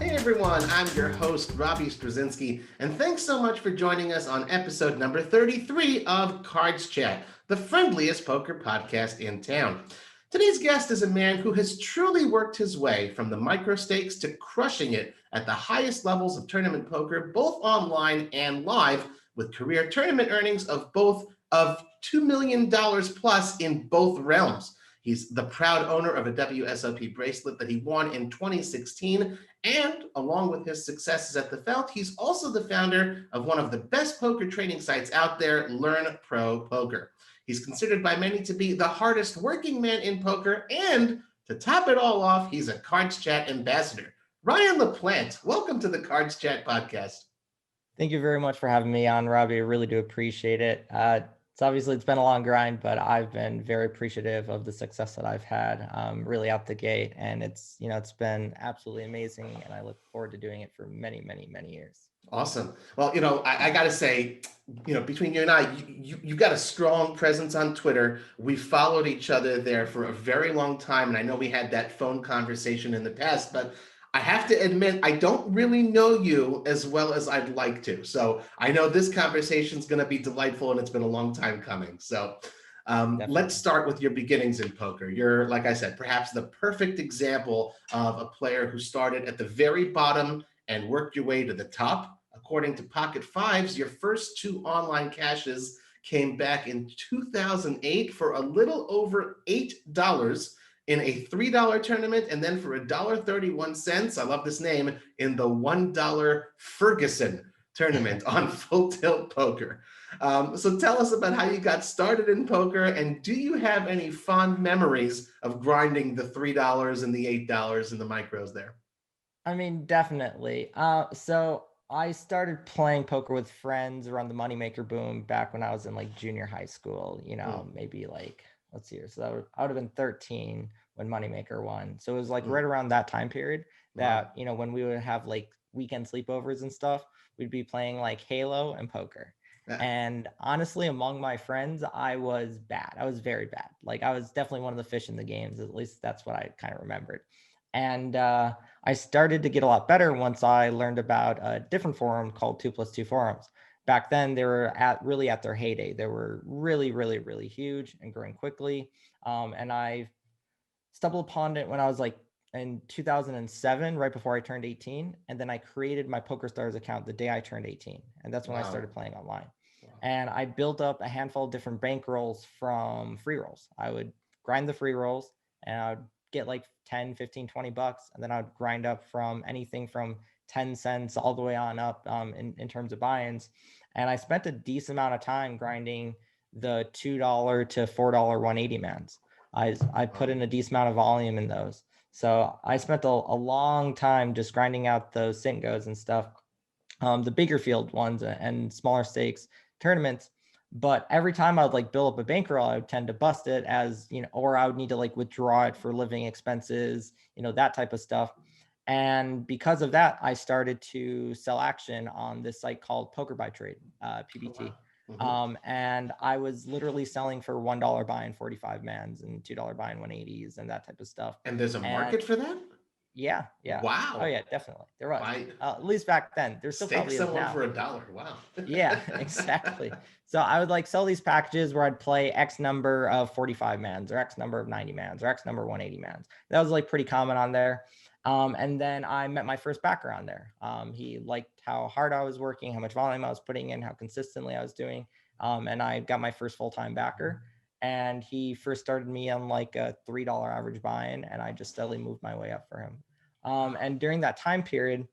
Hey everyone, I'm your host, Robbie Strazynski, and thanks so much for joining us on episode number 33 of CardsChat, the friendliest poker podcast in town. Today's guest is a man who has truly worked his way from the micro stakes to crushing it at the highest levels of tournament poker, both online and live, with career tournament earnings of $2 million plus in both realms. He's the proud owner of a WSOP bracelet that he won in 2016. And along with his successes at the felt, he's also the founder of one of the best poker training sites out there, Learn Pro Poker. He's considered by many to be the hardest working man in poker. And to top it all off, he's a CardsChat Ambassador. Ryan Laplante, welcome to the CardsChat Podcast. Thank you very much for having me on, Robbie. I really do appreciate it. It's been a long grind, but I've been very appreciative of the success that I've had really out the gate. And it's been absolutely amazing. And I look forward to doing it for many, many, many years. Awesome. Well, I got to say, between you and I, you got a strong presence on Twitter. We followed each other there for a very long time. And I know we had that phone conversation in the past, but I have to admit, I don't really know you as well as I'd like to. So I know this conversation is going to be delightful, and it's been a long time coming. So let's start with your beginnings in poker. You're, like I said, perhaps the perfect example of a player who started at the very bottom and worked your way to the top. According to Pocket Fives, your first two online cashes came back in 2008 for a little over $8 in a $3 tournament, and then for $1.31, I love this name, in the $1 Ferguson tournament on Full Tilt Poker. So tell us about how you got started in poker, and do you have any fond memories of grinding the $3 and the $8 and the micros there? I mean, definitely. So I started playing poker with friends around the moneymaker boom back when I was in like junior high school, maybe like, let's see here. So I would have been 13 when Moneymaker won. So it was like right around that time period that, when we would have like weekend sleepovers and stuff, we'd be playing like Halo and poker. Yeah. And honestly, among my friends, I was bad. I was very bad. Like I was definitely one of the fish in the games. At least that's what I kind of remembered. And I started to get a lot better once I learned about a different forum called 2+2 forums. Back then, they were really at their heyday. They were really, really, really huge and growing quickly. And I stumbled upon it when I was like in 2007, right before I turned 18. And then I created my PokerStars account the day I turned 18. And that's when I started playing online. Wow. And I built up a handful of different bankrolls from free rolls. I would grind the free rolls and I would get like 10, 15, 20 bucks. And then I would grind up from anything from 10 cents all the way on up in terms of buy-ins. And I spent a decent amount of time grinding the $2 to $4 180 mans. I put in a decent amount of volume in those. So I spent a long time just grinding out those Cincos and stuff, the bigger field ones and smaller stakes tournaments. But every time I would like build up a bankroll, I would tend to bust it or I would need to like withdraw it for living expenses, that type of stuff. And because of that, I started to sell action on this site called Poker by Trade, PBT. Oh, wow. Mm-hmm. And I was literally selling for $1 buying 45 mans and $2 buying 180s and that type of stuff. And there's a market for that? Yeah. Wow. Oh yeah, definitely. There was. At least back then. There's still probably someone now. For $1. Wow. Yeah, exactly. So I would like sell these packages where I'd play X number of 45 mans or X number of 90 mans or X number of 180 mans. That was like pretty common on there. And then I met my first backer on there. He liked how hard I was working, how much volume I was putting in, how consistently I was doing. And I got my first full-time backer. And he first started me on like a $3 average buy-in, and I just steadily moved my way up for him. And during that time period,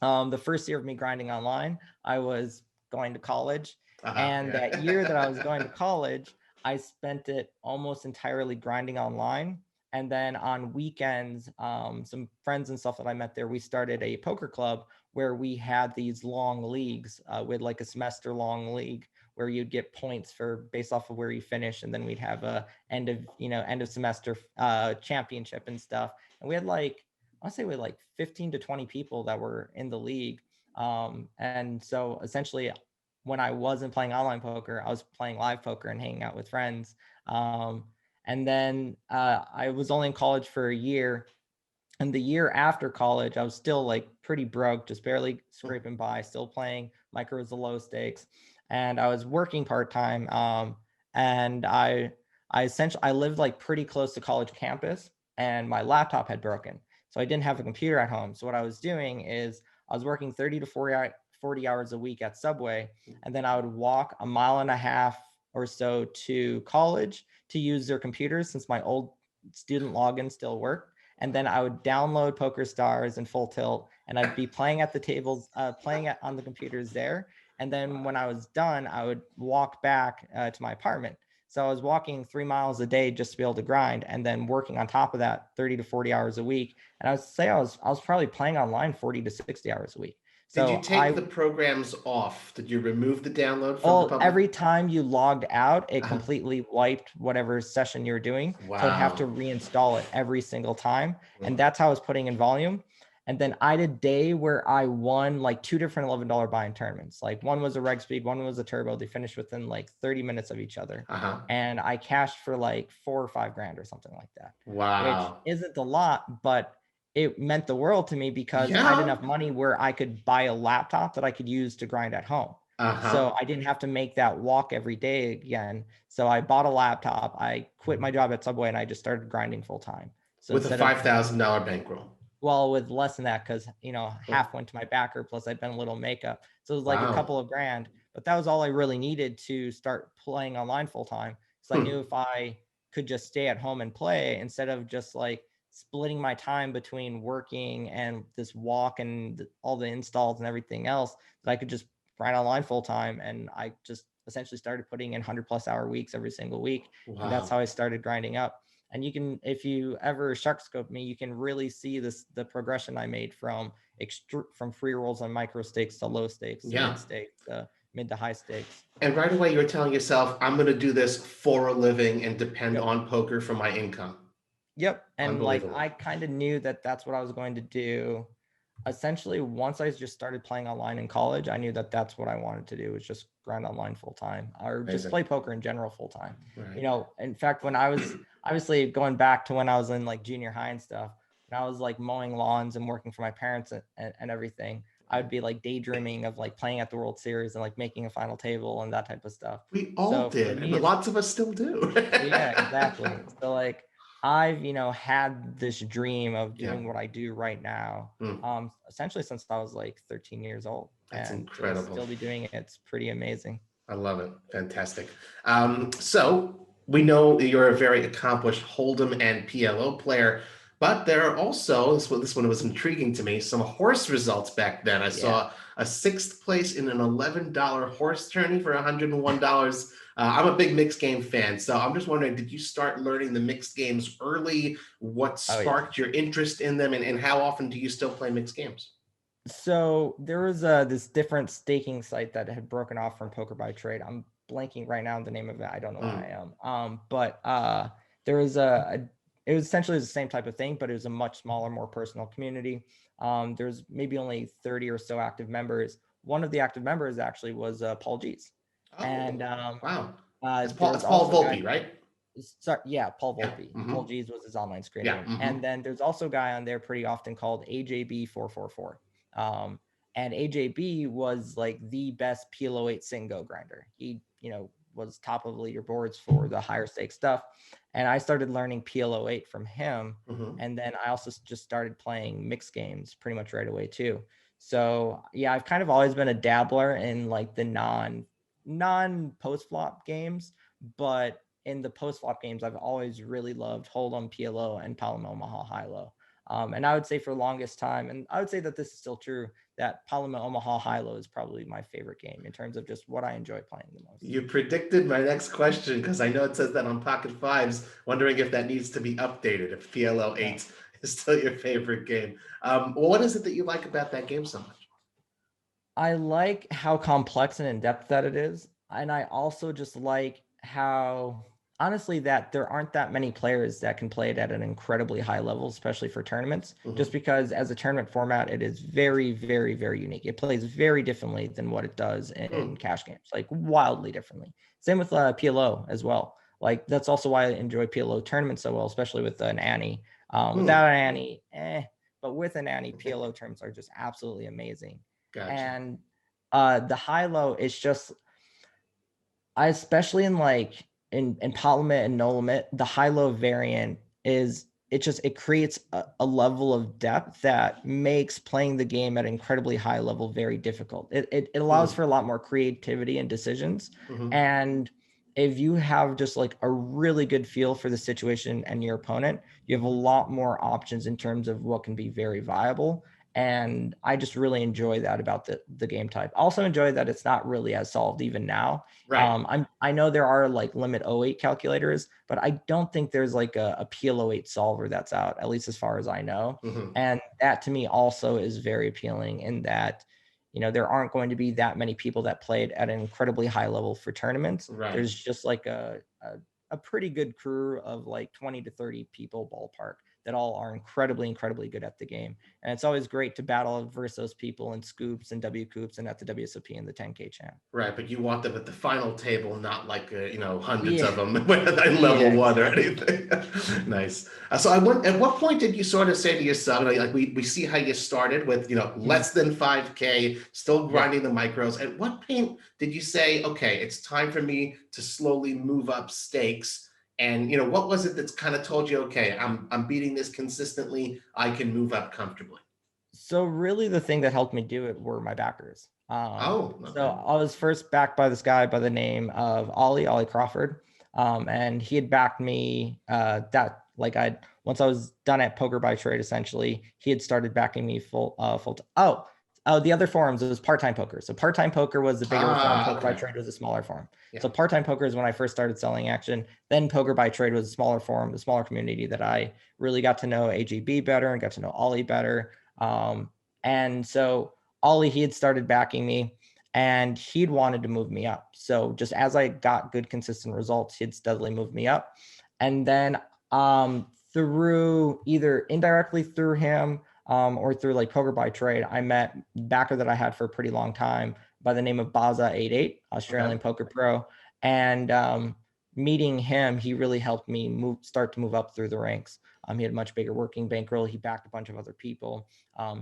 the first year of me grinding online, I was going to college. That year that I was going to college, I spent it almost entirely grinding online. And then on weekends, some friends and stuff that I met there, we started a poker club where we had these long leagues with like a semester long league where you'd get points for based off of where you finish. And then we'd have a end of semester championship and stuff. And we had like 15 to 20 people that were in the league. And so essentially when I wasn't playing online poker, I was playing live poker and hanging out with friends. And then I was only in college for a year. And the year after college, I was still like pretty broke, just barely scraping by, still playing micros, the low stakes. And I was working part-time. And I essentially, I lived like pretty close to college campus, and my laptop had broken. So I didn't have a computer at home. So what I was doing is I was working 30 to 40 hours a week at Subway. And then I would walk a mile and a half or so to college to use their computers, since my old student login still worked. And then I would download Poker Stars and Full Tilt, and I'd be playing at the tables, on the computers there. And then when I was done, I would walk back to my apartment. So I was walking 3 miles a day just to be able to grind, and then working on top of that 30 to 40 hours a week. And I would say I was probably playing online 40 to 60 hours a week. Did So you take the programs off? Did you remove the download from the public? Every time you logged out, it Uh-huh. completely wiped whatever session you're doing. Wow. So I'd have to reinstall it every single time. And that's how I was putting in volume. And then I did a day where I won like 2 different $11 buy-in tournaments. Like one was a reg speed, one was a turbo. They finished within like 30 minutes of each other. Uh-huh. And I cashed for like 4 or 5 grand or something like that. Wow. Which isn't a lot, but it meant the world to me, because I Yeah. had enough money where I could buy a laptop that I could use to grind at home. Uh-huh. So I didn't have to make that walk every day again. So I bought a laptop, I quit my job at Subway, and I just started grinding full time. So With a $5,000 bankroll. Well, with less than that, because, half went to my backer, plus I'd done a little makeup. So it was like a couple of grand, but that was all I really needed to start playing online full time. So I knew if I could just stay at home and play, instead of just like splitting my time between working and this walk and all the installs and everything else, that I could just grind online full time. And I just essentially started putting in 100+ hour weeks every single week. Wow. And that's how I started grinding up. And you can, if you ever shark scope me, you can really see the progression I made from free rolls on micro stakes to low stakes, to mid stakes, to mid to high stakes. And right away, you're telling yourself, I'm going to do this for a living and depend on poker for my income. Yep. And like, I kind of knew that that's what I was going to do. Essentially, once I just started playing online in college, I knew that that's what I wanted to do, was just grind online full time, or just play poker in general full time. Right. In fact, when I was obviously going back to when I was in like junior high and stuff, when I was like mowing lawns and working for my parents and everything, I would be like daydreaming of like playing at the World Series and like making a final table and that type of stuff. We all did, and lots of us still do. Yeah, exactly. So like, I've, had this dream of doing what I do right now, essentially since I was like 13 years old. That's incredible. To still be doing it, it's pretty amazing. I love it. Fantastic. So we know you're a very accomplished Hold'em and PLO player, but there are also, this one was intriguing to me, some horse results back then. I saw a 6th place in an $11 horse tourney for $101. I'm a big mixed game fan, so I'm just wondering, did you start learning the mixed games early? What sparked your interest in them, and how often do you still play mixed games? So there was this different staking site that had broken off from Poker by Trade. I'm blanking right now on the name of it. I don't know why I am. But there was it was essentially the same type of thing, but it was a much smaller, more personal community. There's maybe only 30 or so active members. One of the active members actually was Paul G's. Oh, and wow. It's Paul Volpe, right? Sorry, yeah, Paul Volpe. Paul G's was his online screen name. And then there's also a guy on there pretty often called AJB444. And AJB was like the best PLO8 sit and go grinder. He, was top of leaderboards for the higher stake stuff. And I started learning PLO8 from him. And then I also just started playing mixed games pretty much right away too. So yeah, I've kind of always been a dabbler in like the non post flop games, but in the post flop games, I've always really loved Hold'em, PLO, and Palomar Omaha High Low. And I would say for the longest time, and I would say that this is still true, that Palomar Omaha High Low is probably my favorite game in terms of just what I enjoy playing the most. You predicted my next question, because I know it says that on Pocket Fives, wondering if that needs to be updated, if PLO 8 is still your favorite game. Well, what is it that you like about that game so much? I like how complex and in-depth that it is. And I also just like how, honestly, that there aren't that many players that can play it at an incredibly high level, especially for tournaments, just because as a tournament format, it is very, very, very unique. It plays very differently than what it does in cash games, like wildly differently. Same with PLO as well. Like, that's also why I enjoy PLO tournaments so well, especially with an Annie. Without an Annie, but with an ante, PLO terms are just absolutely amazing. Gotcha. And the high-low is just, I especially in like in pot limit and no limit, the high-low variant is it creates a level of depth that makes playing the game at an incredibly high level very difficult. It allows for a lot more creativity and decisions. And if you have just like a really good feel for the situation and your opponent, you have a lot more options in terms of what can be very viable. And I just really enjoy that about the game type. Also enjoy that it's not really as solved even now. Right. I know there are like limit 08 calculators, but I don't think there's like a PL08 solver that's out, at least as far as I know. And that to me also is very appealing in that, you know, there aren't going to be that many people that played at an incredibly high level for tournaments. Right. There's just like a pretty good crew of like 20 to 30 people ballpark that all are incredibly good at the game. And it's always great to battle versus those people in scoops and W coops and at the WSOP and the 10K champ. Right, but you want them at the final table, not like hundreds Yeah. of them in level one or anything. Nice. So at what point did you sort of say to yourself, like we see how you started with less than 5K, still grinding the micros. At what point did you say, okay, it's time for me to slowly move up stakes? And what was it that's kind of told you, okay, I'm beating this consistently, I can move up comfortably? So really the thing that helped me do it were my backers. Okay. So I was first backed by this guy by the name of Ollie Crawford. And he had backed me once I was done at Poker by Trade, essentially, he had started backing me full time. The other forums, it was Part-Time Poker. So Part-Time Poker was the bigger forum. Poker by Trade was a smaller forum. Yeah. So Part-Time Poker is when I first started selling action. Then Poker by Trade was a smaller forum, the smaller community that I really got to know AGB better and got to know Ollie better. And so Ollie, he had started backing me and he'd wanted to move me up. So just as I got good, consistent results, he'd steadily move me up. And then through either indirectly through him, or through like Poker by Trade, I met backer that I had for a pretty long time by the name of Baza88, Australian poker pro. And meeting him, he really helped me start to move up through the ranks. He had a much bigger working bankroll. He backed a bunch of other people.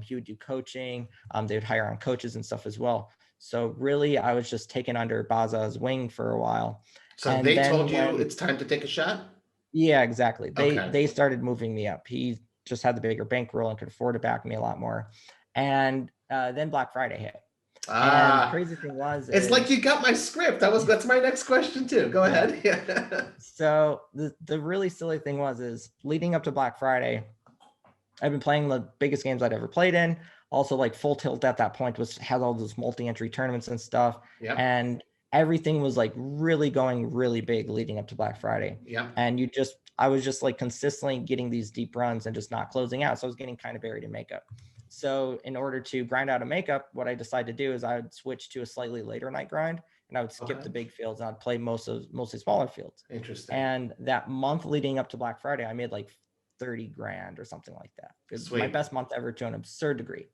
He would do coaching. They would hire on coaches and stuff as well. So really, I was just taken under Baza's wing for a while. So and they told you it's time to take a shot? Yeah, exactly. They started moving me up. He just had the bigger bankroll and could afford to back me a lot more. And then Black Friday hit. And the crazy thing was, it's like you got my script. That's my next question too. Go ahead. Yeah. So the really silly thing was leading up to Black Friday, I've been playing the biggest games I'd ever played in. Also, like Full Tilt at that point had all those multi-entry tournaments and stuff. Yep. And everything was like really going really big leading up to Black Friday. Yeah. And I was just like consistently getting these deep runs and just not closing out. So I was getting kind of buried in makeup. So in order to grind out a makeup, what I decided to do is I would switch to a slightly later night grind and I would skip the big fields and I'd play mostly smaller fields. Interesting. And that month leading up to Black Friday, I made like 30 grand or something like that. It was my best month ever to an absurd degree.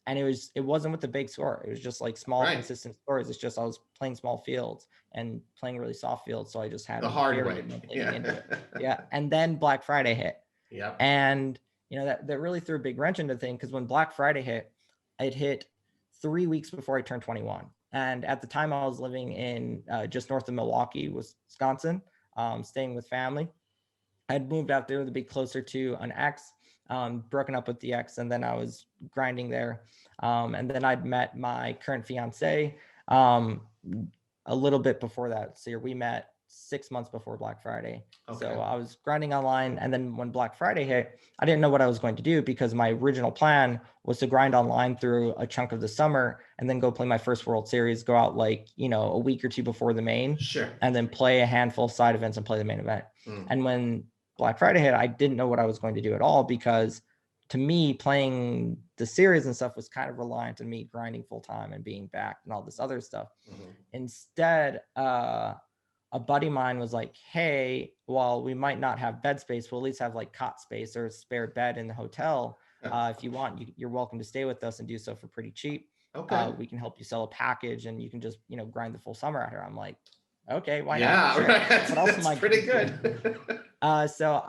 And it wasn't with the big score. It was just like small, consistent scores. It's just I was playing small fields and playing really soft fields. So I just had the hard way. Into it. Yeah. And then Black Friday hit. Yeah. And that really threw a big wrench into the thing because when Black Friday hit, it hit 3 weeks before I turned 21. And at the time I was living in just north of Milwaukee, Wisconsin, staying with family. I'd moved out there to be closer to an ex, broken up with the ex, and then I was grinding there. And then I'd met my current fiance a little bit before that. So we met 6 months before Black Friday. Okay. So I was grinding online. And then when Black Friday hit, I didn't know what I was going to do because my original plan was to grind online through a chunk of the summer and then go play my first World Series, go out a week or two before the main, sure, and then play a handful of side events and play the main event. And when Black Friday hit, I didn't know what I was going to do at all because to me, playing the series and stuff was kind of reliant on me grinding full time and being backed and all this other stuff. Instead, a buddy of mine was like, hey, well, we might not have bed space. We'll at least have like cot space or a spare bed in the hotel. If you want, you're welcome to stay with us and do so for pretty cheap. Okay. We can help you sell a package and you can just, grind the full summer out here. I'm like, okay, why not? Sure. Right. What else am I pretty good. So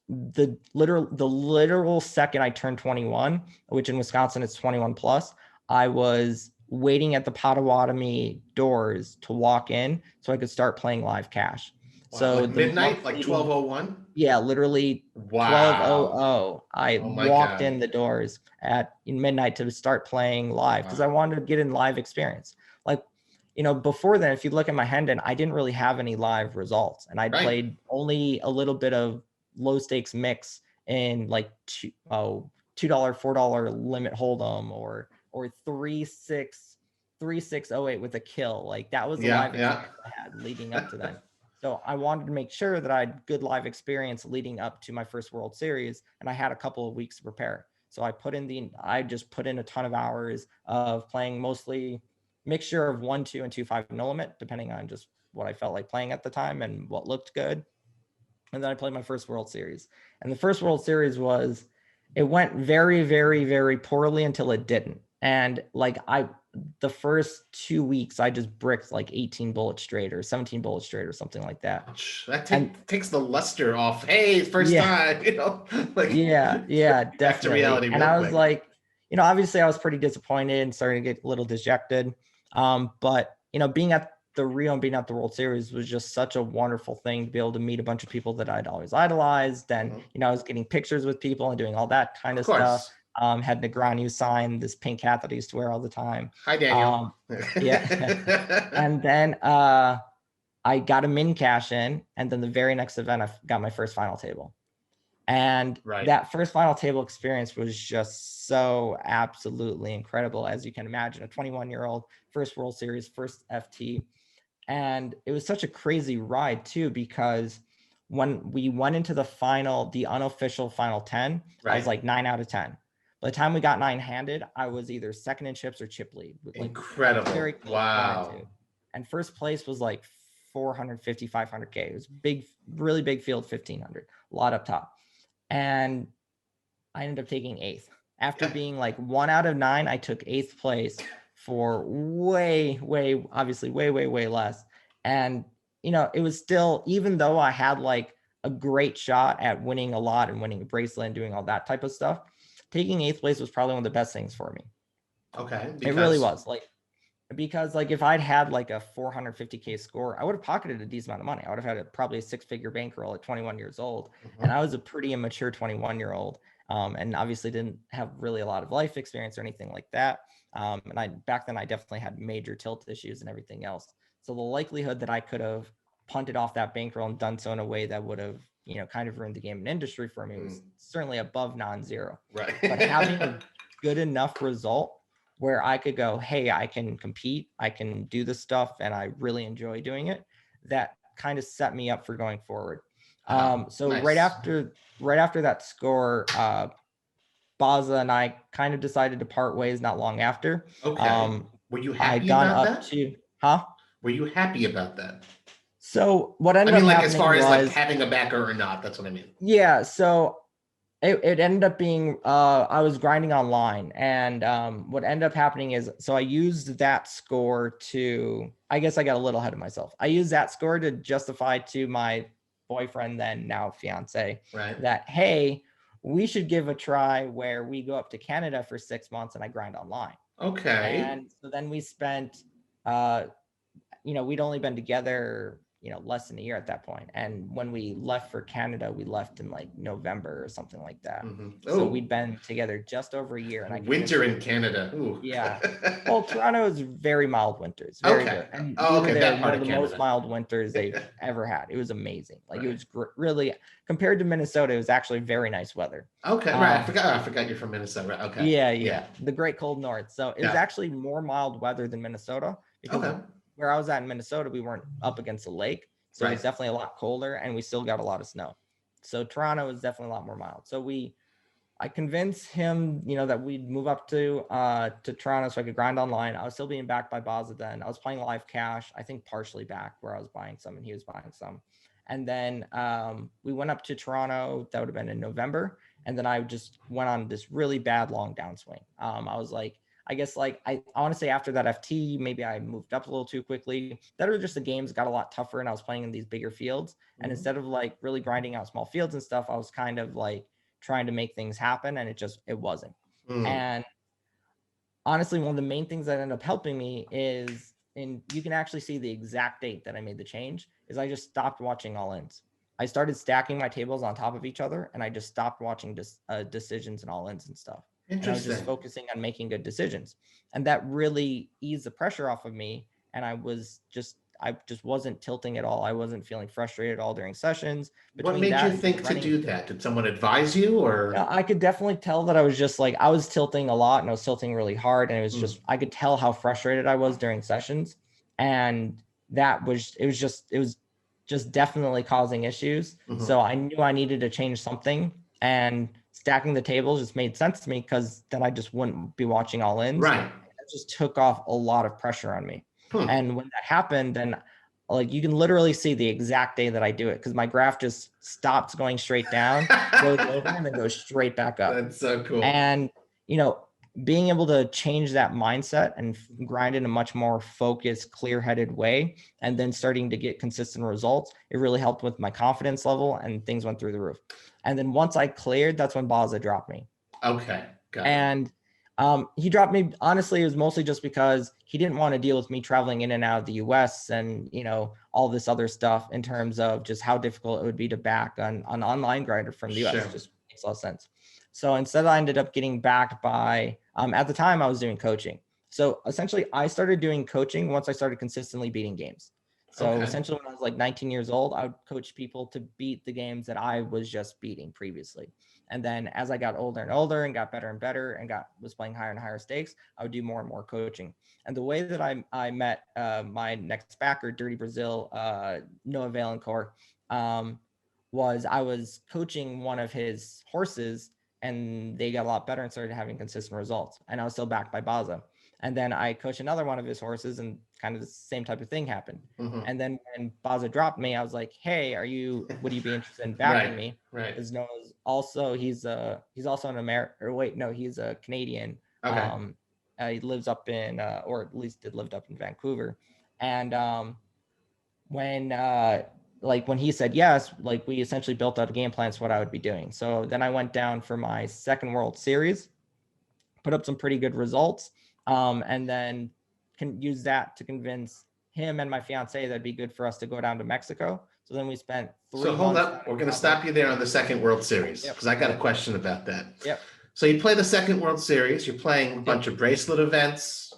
the literal second I turned 21, which in Wisconsin it's 21 plus, I was waiting at the Potawatomi doors to walk in so I could start playing live cash. Wow, So like the midnight, like 12:01. yeah, literally Wow. 12:00. I Oh my walked God. in the doors at midnight to start playing live because I Wow. wanted to get in live experience. Like, before then, if you look at my Hendon, I didn't really have any live results, and I'd Right. played only a little bit of low stakes mix in like $2, $4 limit hold'em or 3-6 with a kill. Like that was the live experience I had leading up to then. So I wanted to make sure that I had good live experience leading up to my first World Series, and I had a couple of weeks to prepare. So I just put in a ton of hours of playing mostly mixture of 1-2 and 2-5 no limit, depending on just what I felt like playing at the time and what looked good. And then I played my first World Series. And the first World Series it went very, very, very poorly until it didn't. And the first 2 weeks, I just bricked like 18 bullets straight or 17 bullets straight or something like that. That takes the luster off. Hey, first time, like yeah, definitely. back to reality. And I was like, obviously I was pretty disappointed and starting to get a little dejected. But being at the Rio and being at the World Series was just such a wonderful thing to be able to meet a bunch of people that I'd always idolized. And, I was getting pictures with people and doing all that kind of stuff. Had Negreanu sign this pink hat that I used to wear all the time. Hi, Daniel. Yeah. And then I got a min cash in, and then the very next event, I got my first final table. And that first final table experience was just so absolutely incredible. As you can imagine, a 21-year-old, first World Series, first FT. And it was such a crazy ride too, because when we went into the unofficial final 10, I was like 9 out of 10. By the time we got 9-handed, I was either second in chips or chip lead. Incredible. Very close. Wow. And first place was like 450, 500K. It was big, really big field, 1,500, a lot up top. And I ended up taking 8th. After being like 1 out of 9, I took 8th place for way less. And, it was still, even though I had like a great shot at winning a lot and winning a bracelet and doing all that type of stuff, taking 8th place was probably one of the best things for me. Okay. It really was. Because if I'd had like a 450K score, I would have pocketed a decent amount of money. I would have had probably a 6-figure bankroll at 21 years old. And I was a pretty immature 21-year-old. And obviously didn't have really a lot of life experience or anything like that. And back then I definitely had major tilt issues and everything else. So the likelihood that I could have punted off that bankroll and done so in a way that would have, kind of ruined the game and industry for me was certainly above non-zero. Right. But having a good enough result where I could go, hey, I can compete, I can do this stuff, and I really enjoy doing it, that kind of set me up for going forward. So nice. right after that score, Baza and I kind of decided to part ways not long after. Okay. Were you happy about that? Were you happy about that? So what ended up happening as far as like having a backer or not, that's what I mean. Yeah. So it ended up being, I was grinding online, and what ended up happening is, so I used that score to, I guess I got a little ahead of myself. I used that score to justify to my boyfriend, then now fiance, that, hey, we should give a try where we go up to Canada for 6 months and I grind online. Okay. And so then we spent, we'd only been together, less than a year at that point. And when we left for Canada, we left in like November or something like that. So we'd been together just over a year. And winter in Canada. Ooh. Yeah. Well, Toronto is very mild winters. Very good. And we were there one of the most mild winters they've ever had. It was amazing. Like it was really, compared to Minnesota, it was actually very nice weather. Okay. Right. I forgot you're from Minnesota. Right. Okay. Yeah. The great cold north. So it was actually more mild weather than Minnesota, because where I was at in Minnesota, we weren't up against a lake. So it was definitely a lot colder, and we still got a lot of snow. So Toronto is definitely a lot more mild. So I convinced him, that we'd move up to Toronto so I could grind online. I was still being backed by Baza then. I was playing live cash, I think partially back, where I was buying some and he was buying some. And then we went up to Toronto. That would have been in November. And then I just went on this really bad long downswing. I was like, I guess like I want to say after that FT, maybe I moved up a little too quickly. That was just the games got a lot tougher and I was playing in these bigger fields. And instead of like really grinding out small fields and stuff, I was kind of like trying to make things happen and it wasn't. And honestly, one of the main things that ended up helping me is, and you can actually see the exact date that I made the change, is I just stopped watching all-ins. I started stacking my tables on top of each other and I just stopped watching decisions and all-ins and stuff. And I was just focusing on making good decisions. And that really eased the pressure off of me. And I just wasn't tilting at all. I wasn't feeling frustrated at all during sessions. What made you think to do that? Did someone advise you, or? Yeah, I could definitely tell that I was just like, I was tilting a lot and I was tilting really hard. And it was just, I could tell how frustrated I was during sessions. And it was just definitely causing issues. So I knew I needed to change something, and stacking the tables just made sense to me because then I just wouldn't be watching all ins. Right. It just took off a lot of pressure on me. And when that happened, then like you can literally see the exact day that I do it, because my graph just stops going straight down, goes over, and then goes straight back up. That's so cool. And, being able to change that mindset and grind in a much more focused, clear-headed way, and then starting to get consistent results, it really helped with my confidence level and things went through the roof. And then once I cleared, that's when Baza dropped me. Okay. Got it. And he dropped me, honestly, it was mostly just because he didn't want to deal with me traveling in and out of the US and, all this other stuff in terms of just how difficult it would be to back an online grinder from the US. It just makes a lot of sense. So instead, I ended up getting backed by, at the time I was doing coaching. So essentially I started doing coaching once I started consistently beating games. So essentially when I was like 19 years old, I would coach people to beat the games that I was just beating previously. And then as I got older and older and got better and better and was playing higher and higher stakes, I would do more and more coaching. And the way that I met my next backer, Dirty Brazil, Noah Valencourt, was I was coaching one of his horses and they got a lot better and started having consistent results. And I was still backed by Baza. And then I coached another one of his horses and kind of the same type of thing happened. And then when Baza dropped me, I was like, hey, would you be interested in backing me? Right. Because Noah's also, he's also an American, or wait, no, he's a Canadian. He lives up in, or at least lived up in Vancouver. And when he said yes, like we essentially built out a game plan for what I would be doing. So then I went down for my second World Series, put up some pretty good results, and then can use that to convince him and my fiance that'd be good for us to go down to Mexico. So then we spent 3 months. So hold up, we're going to stop you there on the second World Series, because I got a question about that. Yep. So you play the second World Series, you're playing a bunch of bracelet events,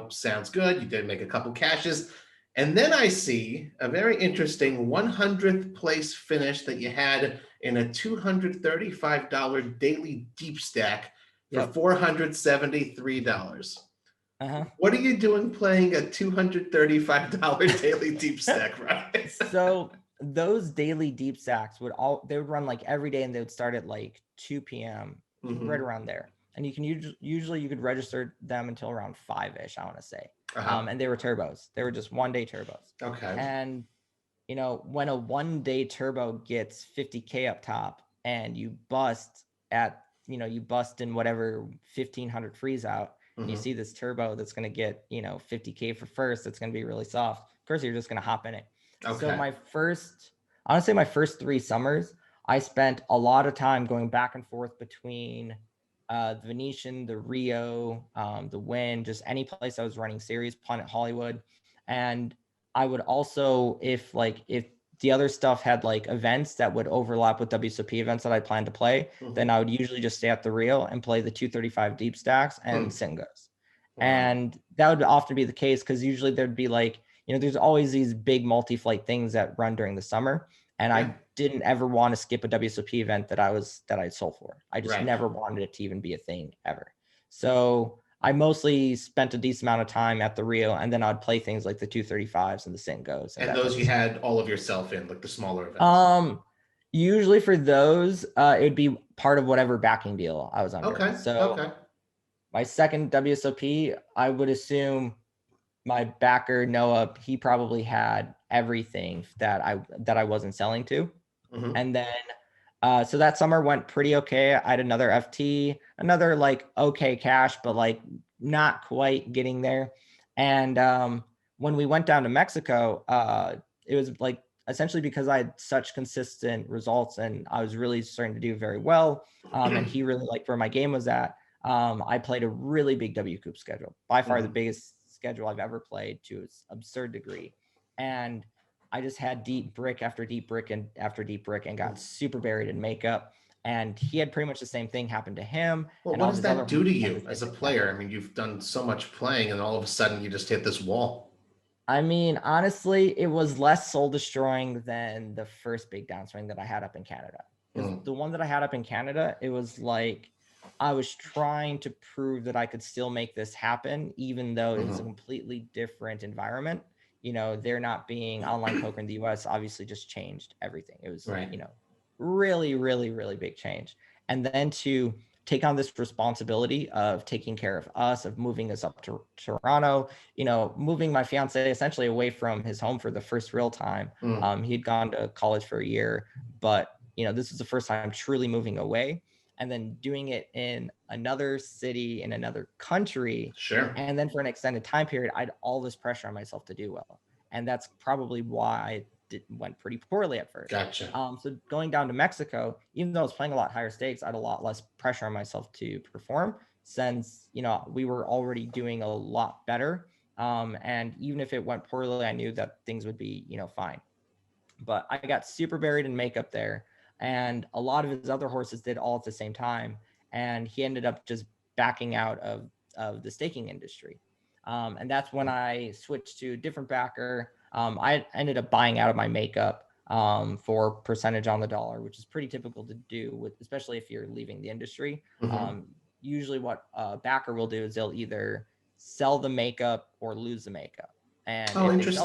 sounds good. You did make a couple cashes. And then I see a very interesting 100th place finish that you had in a $235 daily deep stack for $473. What are you doing playing a $235 daily deep stack, right? So those daily deep stacks they would run like every day, and they would start at like 2 p.m. Right around there. And you can usually you could register them until around 5-ish, I want to say. And they were turbos. They were just 1-day turbos. Okay. And when a 1-day turbo gets 50K up top and you bust in whatever 1500 freeze out, and you see this turbo that's going to get 50K for first, that's going to be really soft. Of course, you're just going to hop in it. So my first 3 summers, I spent a lot of time going back and forth between the Venetian, the Rio, the Wynn, just any place I was running series, Planet Hollywood. And I would also, if the other stuff had like events that would overlap with WSOP events that I planned to play, then I would usually just stay at the Rio and play the 235 deep stacks and sit and goes. And that would often be the case because usually there'd be like, there's always these big multi-flight things that run during the summer. And I didn't ever want to skip a WSOP event that I sold for. I just never wanted it to even be a thing ever. So I mostly spent a decent amount of time at the Rio, and then I'd play things like the 235s and the sit and goes. And those you had all of yourself in, like the smaller events? Usually for those, it would be part of whatever backing deal I was under. So my second WSOP, I would assume my backer, Noah, he probably had everything that I wasn't selling to. And then so that summer went pretty okay. I had another FT, another like okay cash, but like not quite getting there. And when we went down to Mexico, it was like essentially because I had such consistent results and I was really starting to do very well. And he really liked where my game was at. I played a really big W Coop schedule, by far the biggest schedule I've ever played, to an absurd degree. And I just had deep brick after deep brick and after deep brick and got super buried in makeup. And he had pretty much the same thing happen to him. Well, And what all does his other that do to horses had you the as same a thing player? happen. I mean, you've done so much playing and all of a sudden you just hit this wall. I mean, honestly, it was less soul destroying than the first big downswing that I had up in Canada. Because the one that I had up in Canada, it was like I was trying to prove that I could still make this happen, even though it was a completely different environment. You know, there not being online poker in the US obviously just changed everything. It was, Right. you know, really, really, really big change. And then to take on this responsibility of taking care of us, of moving us up to Toronto, you know, moving my fiance essentially away from his home for the first real time. He had gone to college for a year, but, you know, this was the first time truly moving away, and then doing it in another city, in another country. Sure. And then for an extended time period, I had all this pressure on myself to do well. And that's probably why it went pretty poorly at first. Gotcha. So going down to Mexico, even though I was playing a lot higher stakes, I had a lot less pressure on myself to perform, since, you know, we were already doing a lot better. And even if it went poorly, I knew that things would be, you know, fine. But I got super buried in makeup there. And a lot of his other horses did all at the same time. And he ended up just backing out of the staking industry. And that's when I switched to a different backer. I ended up buying out of my makeup for percentage on the dollar, which is pretty typical to do, with, especially if you're leaving the industry. Usually what a backer will do is they'll either sell the makeup or lose the makeup. And Oh, if they sell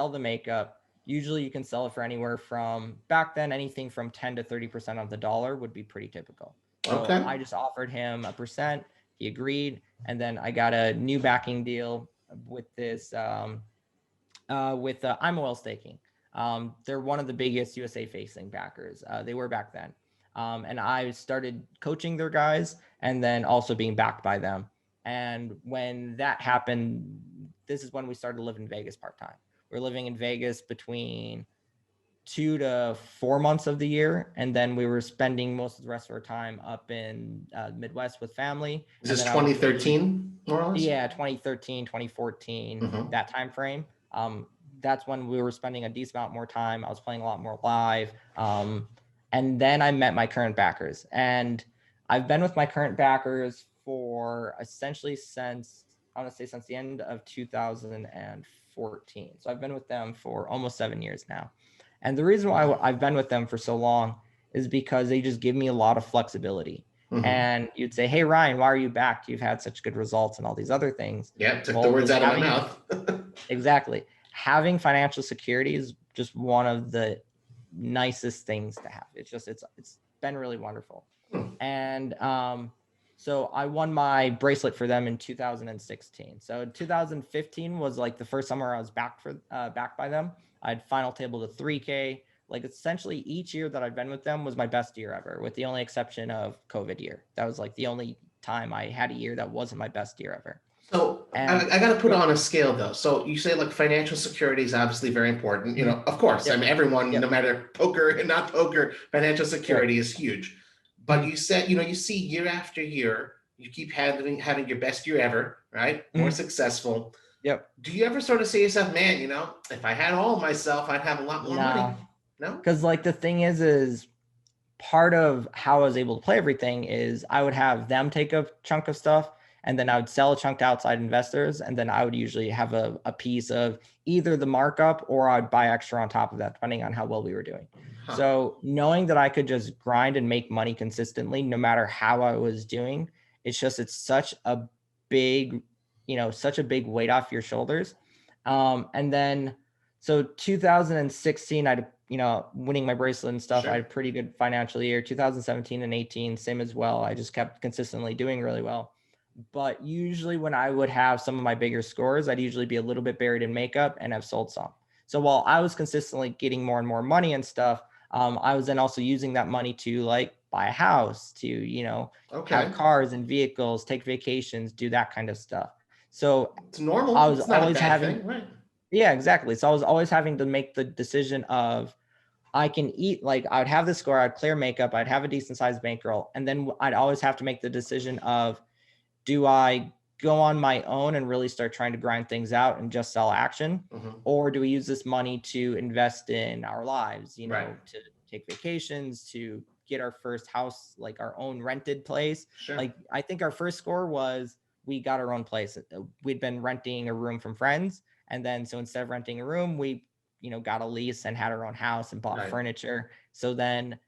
the interesting. makeup, usually you can sell it for anywhere from, back then, anything from 10 to 30% of the dollar would be pretty typical. So Okay. I just offered him a percent. He agreed. And then I got a new backing deal with this, with I'm Oil Staking. They're one of the biggest USA facing backers. They were back then. And I started coaching their guys and then also being backed by them. And when that happened, this is when we started living in Vegas part-time. We're living in Vegas between 2 to 4 months of the year. And then we were spending most of the rest of our time up in Midwest with family. Is this And then 2013, more or less? Yeah, 2013, 2014, that time frame. That's when we were spending a decent amount more time. I was playing a lot more live. And then I met my current backers. And I've been with my current backers for essentially since, I want to say since the end of 2014. So I've been with them for almost 7 years now. And the reason why I've been with them for so long is because they just give me a lot of flexibility. And you'd say, hey, Ryan, why are you back? You've had such good results and all these other things. Yeah, took the words out of my mouth. Exactly. Having financial security is just one of the nicest things to have. It's been really wonderful. And so I won my bracelet for them in 2016. So 2015 was like the first summer I was backed by them. I had final table to 3K. Like essentially each year that I've been with them was my best year ever, with the only exception of COVID year. That was like the only time I had a year that wasn't my best year ever. So I got to put on a scale though. So you say like financial security is obviously very important. You know, of course, I mean, everyone, no matter poker and not poker, financial security is huge. But you said, you know, you see year after year, you keep having your best year ever, right? More successful. Yep. Do you ever sort of say to yourself, man, you know, if I had all of myself, I'd have a lot more money? No? Because like the thing is part of how I was able to play everything is I would have them take a chunk of stuff and then I would sell a chunk to outside investors. And then I would usually have a piece of either the markup or I'd buy extra on top of that, depending on how well we were doing. So knowing that I could just grind and make money consistently, no matter how I was doing, it's such a big, you know, such a big weight off your shoulders. And then, so 2016, I'd, you know, winning my bracelet and stuff, I had a pretty good financial year. 2017 and 18, same as well. I just kept consistently doing really well. But usually when I would have some of my bigger scores, I'd usually be a little bit buried in makeup and have sold some. So while I was consistently getting more and more money and stuff, I was then also using that money to like buy a house, to, Okay. have cars and vehicles, take vacations, do that kind of stuff. So It's normal. I was It's not a always bad having, thing, right? yeah, exactly. So I was always having to make the decision of, I can eat, like I would have the score, I'd clear makeup, I'd have a decent sized bankroll. And then I'd always have to make the decision of, do I go on my own and really start trying to grind things out and just sell action? Mm-hmm. Or do we use this money to invest in our lives, Right. to take vacations, to get our first house, like our own rented place? Sure. Like, I think our first score was, we got our own place. We'd been renting a room from friends. And then, so instead of renting a room, we, got a lease and had our own house and bought Right. furniture. So then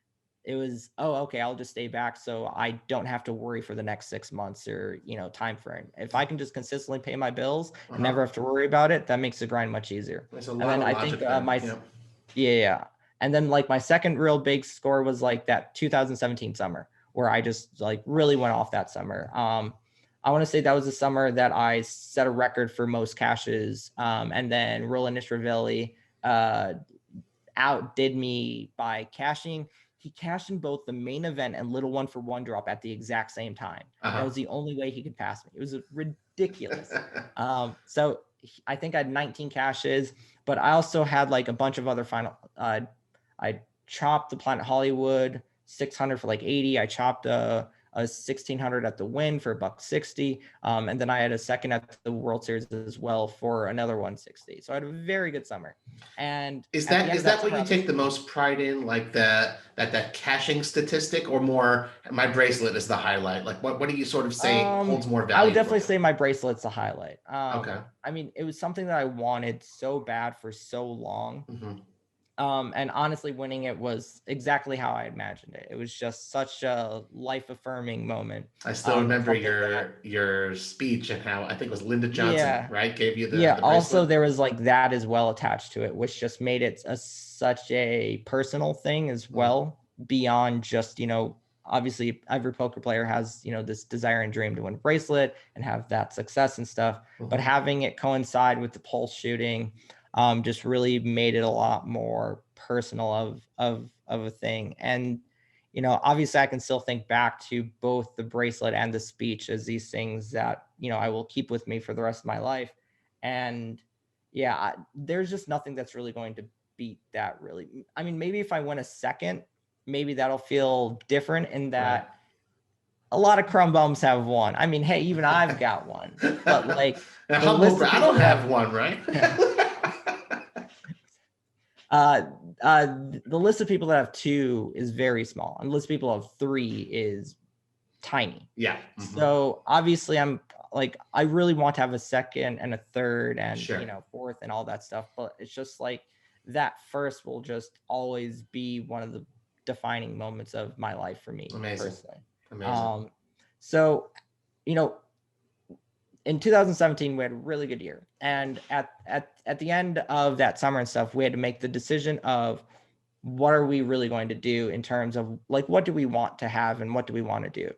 it was, oh, okay, I'll just stay back so I don't have to worry for the next 6 months or, time frame. If I can just consistently pay my bills and never have to worry about it, that makes the grind much easier. There's a And lot then of I logic think there. yeah. And then like my second real big score was like that 2017 summer, where I just like really went off that summer. I want to say that was the summer that I set a record for most cashes. And then Roland Ishravelli outdid me by cashing. He cashed in both the main event and little one for one drop at the exact same time. That was the only way he could pass me. It was ridiculous. So I think I had 19 cashes, but I also had like a bunch of other final. I chopped the Planet Hollywood 600 for like 80. I chopped a 1600 at the win for $160. And then I had a second at the World Series as well for another 160. So I had a very good summer. And is that what summer, you take the most pride in, like that caching statistic, or more my bracelet is the highlight? Like what do you sort of say holds more value? I would definitely for you? say my bracelet's a highlight. Okay. I mean, it was something that I wanted so bad for so long. Mm-hmm. And honestly, winning it was exactly how I imagined it. It was just such a life-affirming moment. I still remember your speech, and how I think it was Lyndon Johnson, Yeah. right, gave you the Yeah. bracelet. Also, there was like that as well attached to it, which just made it such a personal thing as well, beyond just, obviously every poker player has, this desire and dream to win a bracelet and have that success and stuff. But having it coincide with the pulse shooting, just really made it a lot more personal of a thing. And, obviously I can still think back to both the bracelet and the speech as these things that, I will keep with me for the rest of my life. And yeah, there's just nothing that's really going to beat that, really. I mean, maybe if I win a second, maybe that'll feel different in that a lot of crumb bums have one. I mean, hey, even I've got one, but like I don't have one, right? The list of people that have two is very small, and the list of people who have three is tiny. Yeah. So obviously I'm like, I really want to have a second and a third and fourth and all that stuff, but it's just like that first will just always be one of the defining moments of my life for me. Amazing. Personally. Amazing. So in 2017, we had a really good year. And at the end of that summer and stuff, we had to make the decision of, what are we really going to do in terms of like, what do we want to have and what do we want to do?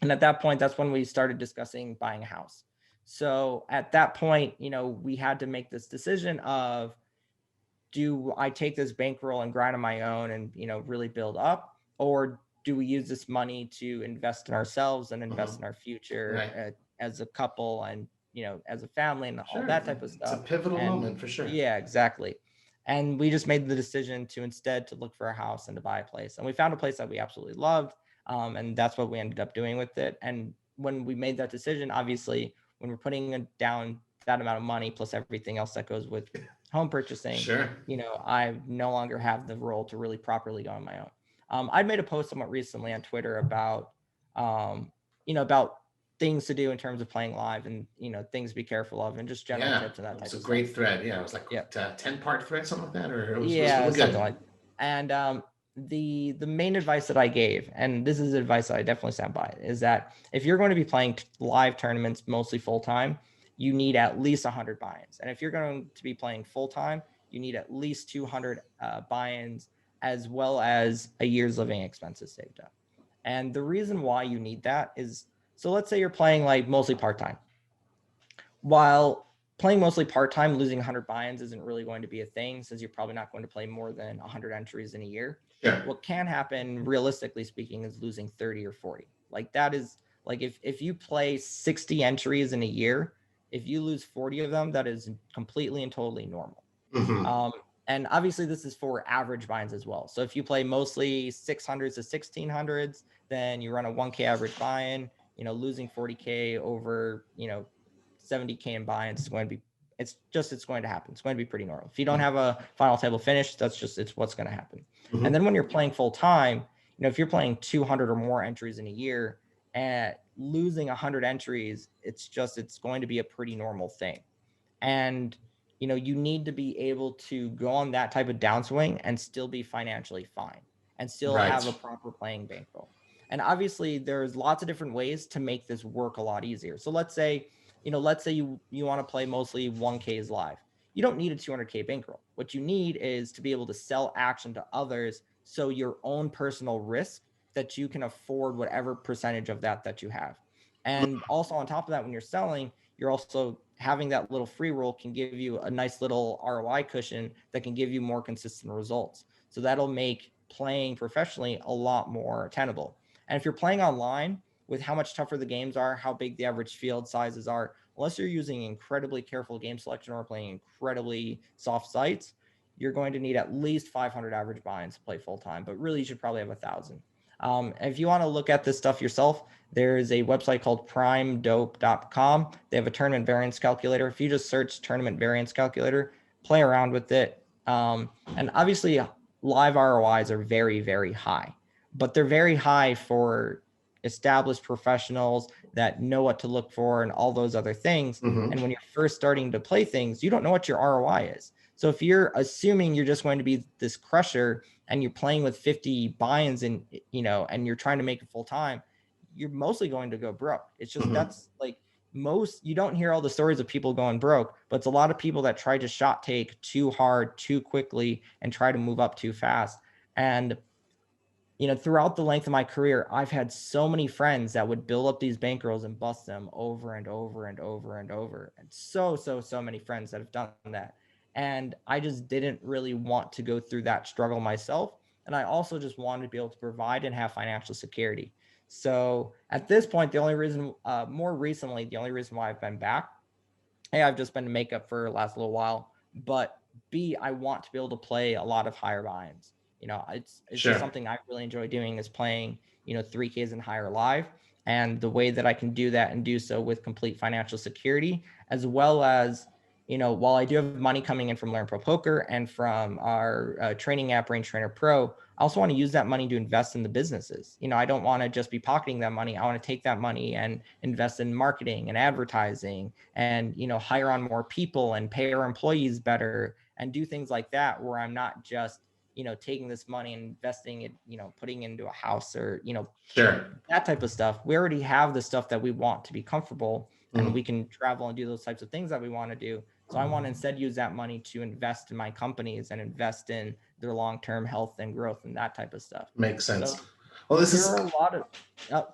And at that point, that's when we started discussing buying a house. So at that point, we had to make this decision of, do I take this bankroll and grind on my own and, really build up? Or do we use this money to invest in ourselves and invest in our future as a couple and, as a family and all that type of stuff? It's a pivotal moment for sure. Yeah, exactly. And we just made the decision to instead to look for a house and to buy a place. And we found a place that we absolutely loved. And that's what we ended up doing with it. And when we made that decision, obviously, when we're putting down that amount of money plus everything else that goes with home purchasing, I no longer have the role to really properly go on my own. I made a post somewhat recently on Twitter about, about things to do in terms of playing live and, things to be careful of and just general tips and that type of stuff. It's a great thread. Yeah. It was like a 10-part thread, something like that, or it was really something good. Like, and the main advice that I gave, and this is advice that I definitely stand by, is that if you're going to be playing live tournaments mostly full-time, you need at least 100 buy-ins. And if you're going to be playing full-time, you need at least 200 buy-ins, as well as a year's living expenses saved up. And the reason why you need that is, so let's say you're playing like mostly part-time. While playing mostly part-time, losing 100 buy-ins isn't really going to be a thing, since you're probably not going to play more than 100 entries in a year. Yeah. What can happen, realistically speaking, is losing 30 or 40. Like that is like if you play 60 entries in a year, if you lose 40 of them, that is completely and totally normal. Mm-hmm. And obviously this is for average buy-ins as well. So if you play mostly 600s to 1600s, then you run a 1K average buy-in, losing 40K over, 70K in buy-ins is going to be, it's going to happen. It's going to be pretty normal. If you don't have a final table finish, it's what's going to happen. Mm-hmm. And then when you're playing full time, if you're playing 200 or more entries in a year and losing 100 entries, it's going to be a pretty normal thing. And you need to be able to go on that type of downswing and still be financially fine and still have a proper playing bankroll. And obviously there's lots of different ways to make this work a lot easier. So let's say you want to play mostly 1Ks live. You don't need a 200K bankroll. What you need is to be able to sell action to others, so your own personal risk, that you can afford whatever percentage of that you have. And also on top of that, when you're selling, you're also having that little free roll can give you a nice little ROI cushion that can give you more consistent results. So that'll make playing professionally a lot more tenable. And if you're playing online, with how much tougher the games are, how big the average field sizes are, unless you're using incredibly careful game selection or playing incredibly soft sites, you're going to need at least 500 average buy-ins to play full time, but really you should probably have 1,000. If you want to look at this stuff yourself, there's a website called primedope.com. They have a tournament variance calculator. If you just search tournament variance calculator, play around with it. And obviously live ROIs are very, very high, but they're very high for established professionals that know what to look for and all those other things. Mm-hmm. And when you're first starting to play things, you don't know what your ROI is. So if you're assuming you're just going to be this crusher and you're playing with 50 buy-ins and you're trying to make it full time, you're mostly going to go broke. It's just, that's like you don't hear all the stories of people going broke, but it's a lot of people that try to shot take too hard, too quickly, and try to move up too fast. And throughout the length of my career, I've had so many friends that would build up these bankrolls and bust them over and over and over and over. And so many friends that have done that. And I just didn't really want to go through that struggle myself. And I also just wanted to be able to provide and have financial security. So at this point, more recently, the only reason why I've been back, A, I've just been to makeup for the last little while, but B, I want to be able to play a lot of higher buy-ins. It's just something I really enjoy doing, is playing, 3Ks and higher live. And the way that I can do that and do so with complete financial security, as well as, while I do have money coming in from Learn Pro Poker and from our training app, Range Trainer Pro, I also want to use that money to invest in the businesses. I don't want to just be pocketing that money. I want to take that money and invest in marketing and advertising and, hire on more people and pay our employees better and do things like that, where I'm not just, taking this money and investing it, putting into a house or, that type of stuff. We already have the stuff that we want to be comfortable, and we can travel and do those types of things that we want to do. So I want to instead use that money to invest in my companies and invest in their long-term health and growth and that type of stuff. Makes sense. So well, this is a lot of,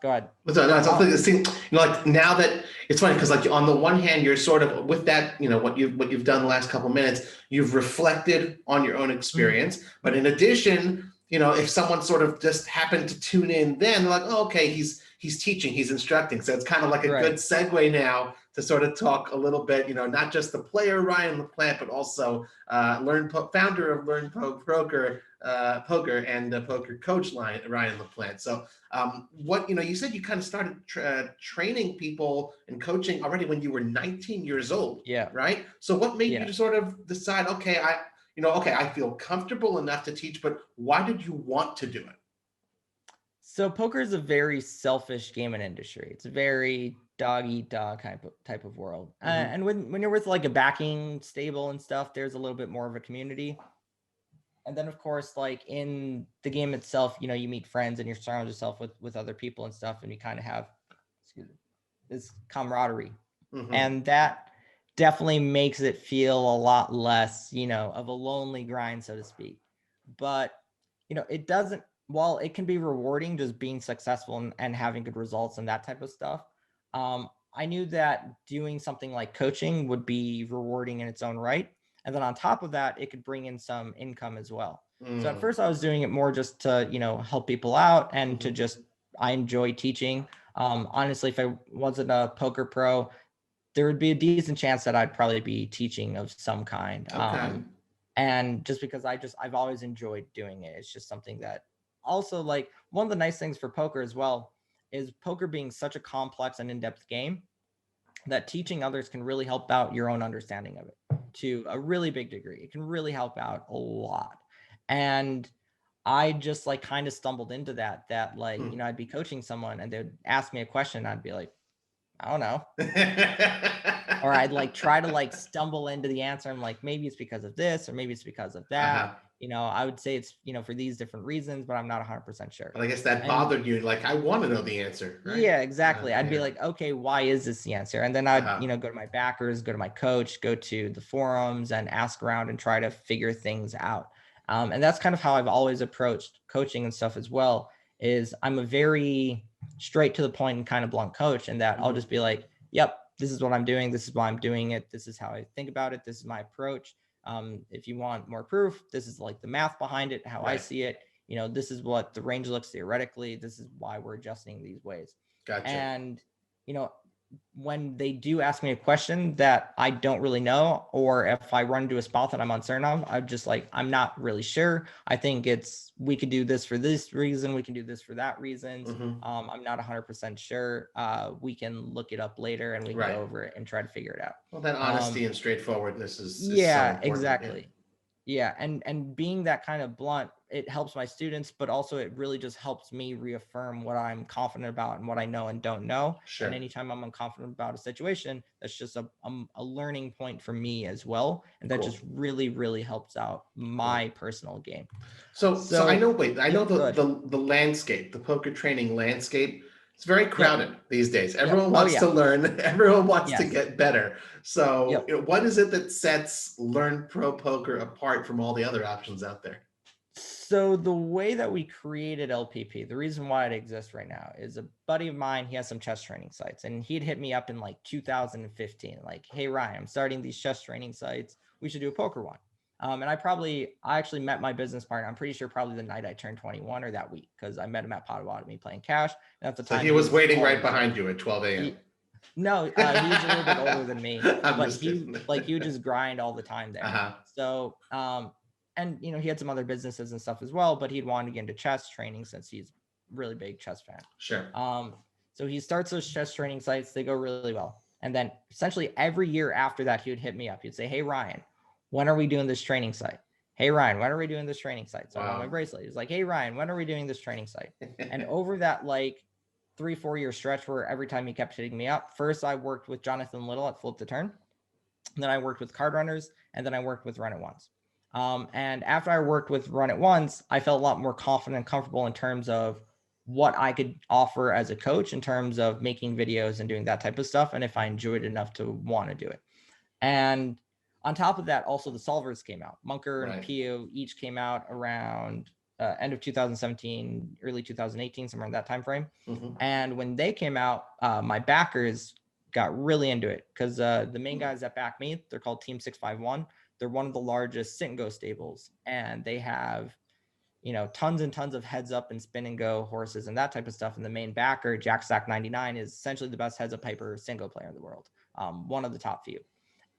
go ahead. Like now that it's funny, because like on the one hand, you're sort of with that, what you've done the last couple of minutes, you've reflected on your own experience. But in addition, if someone sort of just happened to tune in, then they're like, oh, okay, he's teaching, he's instructing. So it's kind of like a good segue now to sort of talk a little bit, not just the player Ryan Laplante, but also founder of Learn Poker and poker coach Ryan Laplante. So you said you kind of started training people and coaching already when you were 19 years old. Yeah. Right. So what made you sort of decide, okay, I feel comfortable enough to teach, but why did you want to do it? So poker is a very selfish game and industry. It's a very dog-eat-dog type of world. And when you're with like a backing stable and stuff, there's a little bit more of a community. And then of course, like in the game itself, you meet friends and you surround yourself with other people and stuff, and you kind of have this camaraderie. And that definitely makes it feel a lot less, of a lonely grind, so to speak. But, it doesn't, while it can be rewarding just being successful and having good results and that type of stuff, I knew that doing something like coaching would be rewarding in its own right. And then on top of that, it could bring in some income as well. So at first I was doing it more just to, help people out and to just, I enjoy teaching. Honestly, if I wasn't a poker pro, there would be a decent chance that I'd probably be teaching of some kind. Okay. And just because I've always enjoyed doing it. It's just something that also, like, one of the nice things for poker as well is poker being such a complex and in-depth game that teaching others can really help out your own understanding of it to a really big degree. It can really help out a lot. And I just like kind of stumbled into that like, I'd be coaching someone and they would ask me a question. I'd be like, I don't know. Or I'd like try to like stumble into the answer. I'm like, maybe it's because of this, or maybe it's because of that. I would say it's, for these different reasons, but I'm not 100% sure. But I guess that bothered you. Like, I want to know the answer. Right? Yeah, exactly. I'd be like, okay, why is this the answer? And then I'd, go to my backers, go to my coach, go to the forums and ask around and try to figure things out. And that's kind of how I've always approached coaching and stuff as well, is I'm a very straight to the point and kind of blunt coach, and that I'll just be like, yep, this is what I'm doing. This is why I'm doing it. This is how I think about it. This is my approach. If you want more proof, this is like the math behind it, how I see it. This is what the range looks theoretically. This is why we're adjusting these ways. Gotcha. And, when they do ask me a question that I don't really know, or if I run into a spot that I'm uncertain of, I'm just like, I'm not really sure. I think we could do this for this reason. We can do this for that reason. I'm not 100% sure. We can look it up later and we can go over it and try to figure it out. Well, that honesty and straightforwardness is so important. Exactly. Yeah. And being that kind of blunt, it helps my students, but also it really just helps me reaffirm what I'm confident about and what I know and don't know. Sure. And anytime I'm unconfident about a situation, that's just a learning point for me as well. And that just really, really helps out my personal game. So I know the landscape, the poker training landscape, it's very crowded these days. Everyone wants to learn. Everyone wants to get better. So what is it that sets Learn Pro Poker apart from all the other options out there? So the way that we created LPP, the reason why it exists right now is a buddy of mine, he has some chess training sites, and he'd hit me up in like 2015, like, hey, Ryan, I'm starting these chess training sites. We should do a poker one. And I actually met my business partner. I'm pretty sure probably the night I turned 21 or that week, because I met him at Potawatomi playing cash. And at the time, he was waiting right behind you at 12 a.m. No, he was a little bit older than me, but he would just grind all the time there. So, and he had some other businesses and stuff as well, but he'd wanted to get into chess training since he's a really big chess fan. Sure. So he starts those chess training sites. They go really well. And then essentially every year after that, he would hit me up. He'd say, hey, Ryan, when are we doing this training site? Hey, Ryan, when are we doing this training site? So I got my bracelet. He's like, hey, Ryan, when are we doing this training site? And over that like 3-4 year stretch where every time he kept hitting me up, first I worked with Jonathan Little at Flip the Turn. And then I worked with Card Runners, and then I worked with Run It Once. And after I worked with Run It Once, I felt a lot more confident and comfortable in terms of what I could offer as a coach in terms of making videos and doing that type of stuff. And if I enjoyed it enough to want to do it. And on top of that, also the solvers came out. Munker and Pio each came out around end of 2017, early 2018, somewhere in that time frame. And when they came out, my backers got really into it, because the main guys that back me, they're called Team 651. They're one of the largest sit and go stables, and they have, tons and tons of heads up and spin and go horses and that type of stuff. And the main backer, Jack Stack 99, is essentially the best heads up hyper single player in the world, one of the top few.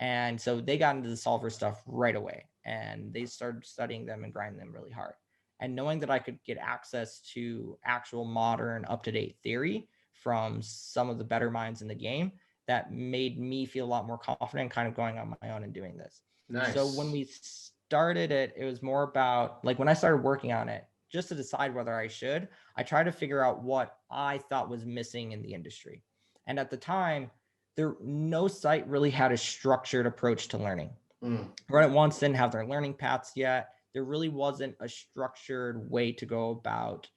And so they got into the solver stuff right away, and they started studying them and grinding them really hard. And knowing that I could get access to actual modern up-to-date theory from some of the better minds in the game, that made me feel a lot more confident kind of going on my own and doing this. Nice. So when we started it, it was more about like when I started working on it, just to decide whether I should, I tried to figure out what I thought was missing in the industry. And at the time, no site really had a structured approach to learning. Run It Once didn't have their learning paths yet. There really wasn't a structured way to go about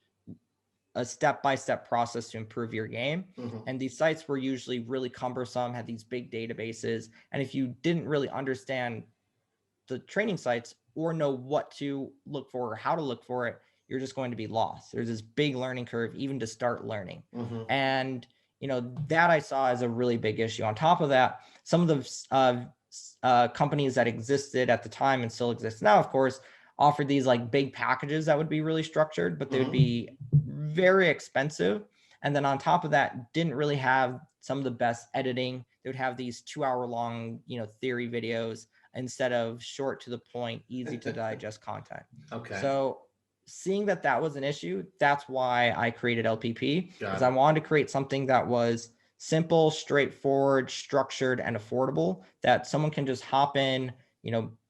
a step-by-step process to improve your game. And these sites were usually really cumbersome, had these big databases. And if you didn't really understand the training sites or know what to look for or how to look for it, you're just going to be lost. There's this big learning curve even to start learning. And that I saw as a really big issue. On top of that, some of the companies that existed at the time and still exist now, of course, offered these like big packages that would be really structured, but they would be very expensive. And then on top of that, didn't really have some of the best editing. They would have these 2-hour long, theory videos instead of short to the point, easy to digest content. Okay. So seeing that was an issue, that's why I created LPP, because I Got it. wanted to create something that was simple, straightforward, structured, and affordable, that someone can just hop in,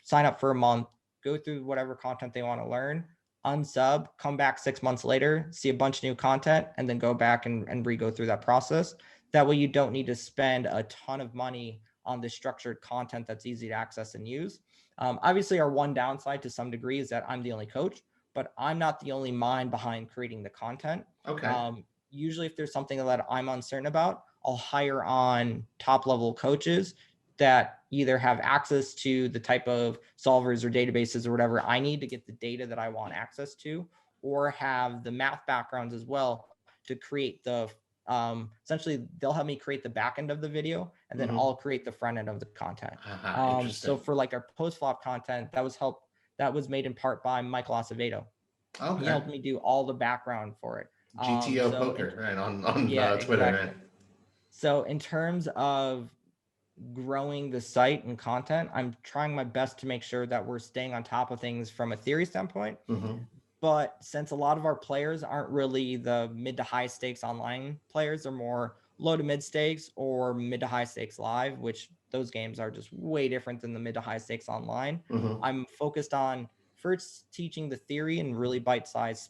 sign up for a month, go through whatever content they want to learn, unsub, come back 6 months later, see a bunch of new content, and then go back and re-go through that process. That way you don't need to spend a ton of money on the structured content that's easy to access and use. Obviously, our one downside to some degree is that I'm the only coach, but I'm not the only mind behind creating the content. Okay. Usually if there's something that I'm uncertain about, I'll hire on top level coaches that either have access to the type of solvers or databases or whatever I need to get the data that I want access to, or have the math backgrounds as well to create the essentially they'll help me create the back end of the video, and then I'll create the front end of the content. Interesting. So for like our post flop content, that was made in part by Michael Acevedo. Okay. He helped me do all the background for it. GTO Poker, right, on Twitter, exactly. right? So in terms of growing the site and content, I'm trying my best to make sure that we're staying on top of things from a theory standpoint. But since a lot of our players aren't really the mid to high stakes online players, they're more low to mid stakes or mid to high stakes live, which those games are just way different than the mid to high stakes online. I'm focused on first teaching the theory in really bite-sized,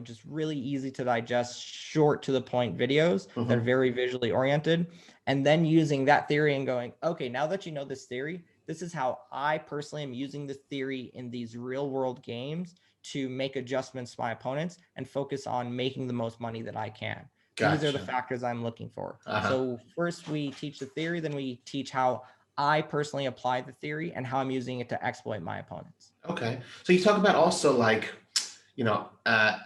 just really easy to digest, short to the point videos that are very visually oriented. And then using that theory and going, okay, now that you know this theory, this is how I personally am using the theory in these real world games to make adjustments to my opponents and focus on making the most money that I can. Gotcha. These are the factors I'm looking for. So first we teach the theory, then we teach how I personally apply the theory and how I'm using it to exploit my opponents. Okay. So you talk about also like,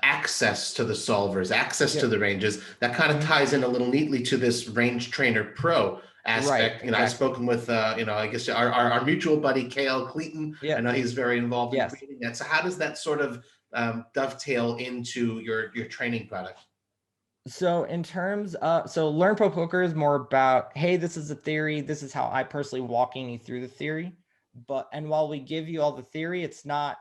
access to the solvers, access to the ranges. That kind of ties in a little neatly to this Range Trainer Pro aspect. Right, I've spoken with, I guess our mutual buddy, KL Cleaton. I know he's very involved in creating that. So how does that sort of dovetail into your training product? So in terms of, Learn Pro Poker is more about, hey, this is a theory. This is how I personally walking you through the theory. And while we give you all the theory, it's not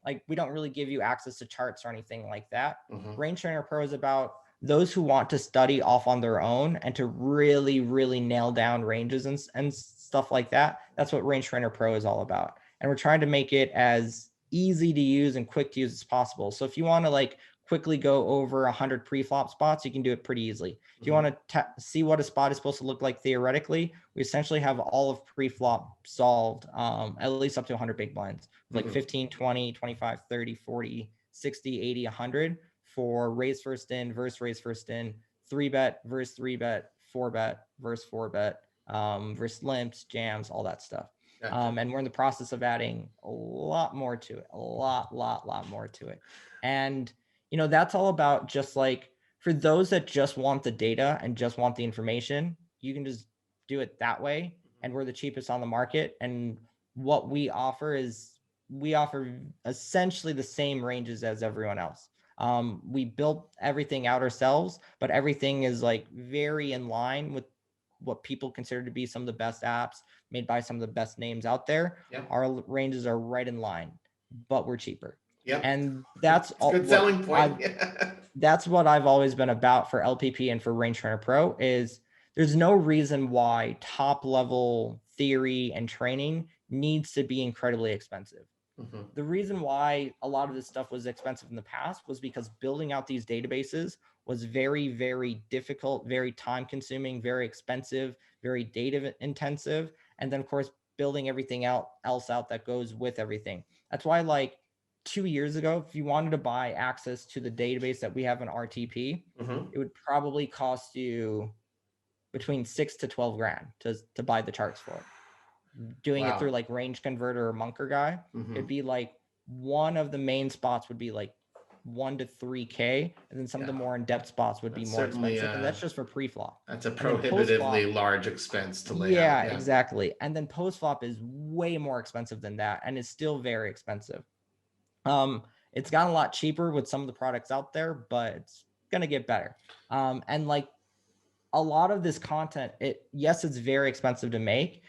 like we don't really give you access to charts or anything like that. Range Trainer Pro is about those who want to study off on their own and to really, really nail down ranges and stuff like that. That's what Range Trainer Pro is all about. And we're trying to make it as easy to use and quick to use as possible. So if you want to like quickly go over 100 pre-flop spots, you can do it pretty easily. If you want to see what a spot is supposed to look like theoretically, we essentially have all of pre-flop solved, at least up to 100 big blinds, like 15, 20, 25, 30, 40, 60, 80, 100 for raise first in versus raise first in, 3-bet versus 3-bet, 4-bet versus 4-bet, versus limps, jams, all that stuff. And we're in the process of adding a lot more to it, a lot more to it. And that's all about just like, for those that just want the data and just want the information, you can just do it that way. And we're the cheapest on the market. And what we offer is we offer essentially the same ranges as everyone else. We built everything out ourselves, but everything is like very in line with what people consider to be some of the best apps made by some of the best names out there. Our ranges are right in line, but we're cheaper. And that's all good selling point. That's what I've always been about for LPP and for Range Trainer Pro is there's no reason why top level theory and training needs to be incredibly expensive. The reason why a lot of this stuff was expensive in the past was because building out these databases was very, very difficult, very time consuming, very expensive, very data intensive. And then of course, building everything else out that goes with everything. That's why like 2 years ago, if you wanted to buy access to the database that we have in RTP, it would probably cost you between 6 to 12 grand to buy the charts for it. Doing it through like Range Converter or Munker Guy, it'd be like one of the main spots would be like 1 to 3K, and then some of the more in-depth spots would be That's more certainly, expensive, and that's just for pre-flop. That's a And then prohibitively post-flop, large expense to lay yeah, out. Yeah, exactly. And then post-flop is way more expensive than that, and it's still very expensive. It's gotten a lot cheaper with some of the products out there, but it's gonna get better. And like a lot of this content, yes, it's very expensive to make,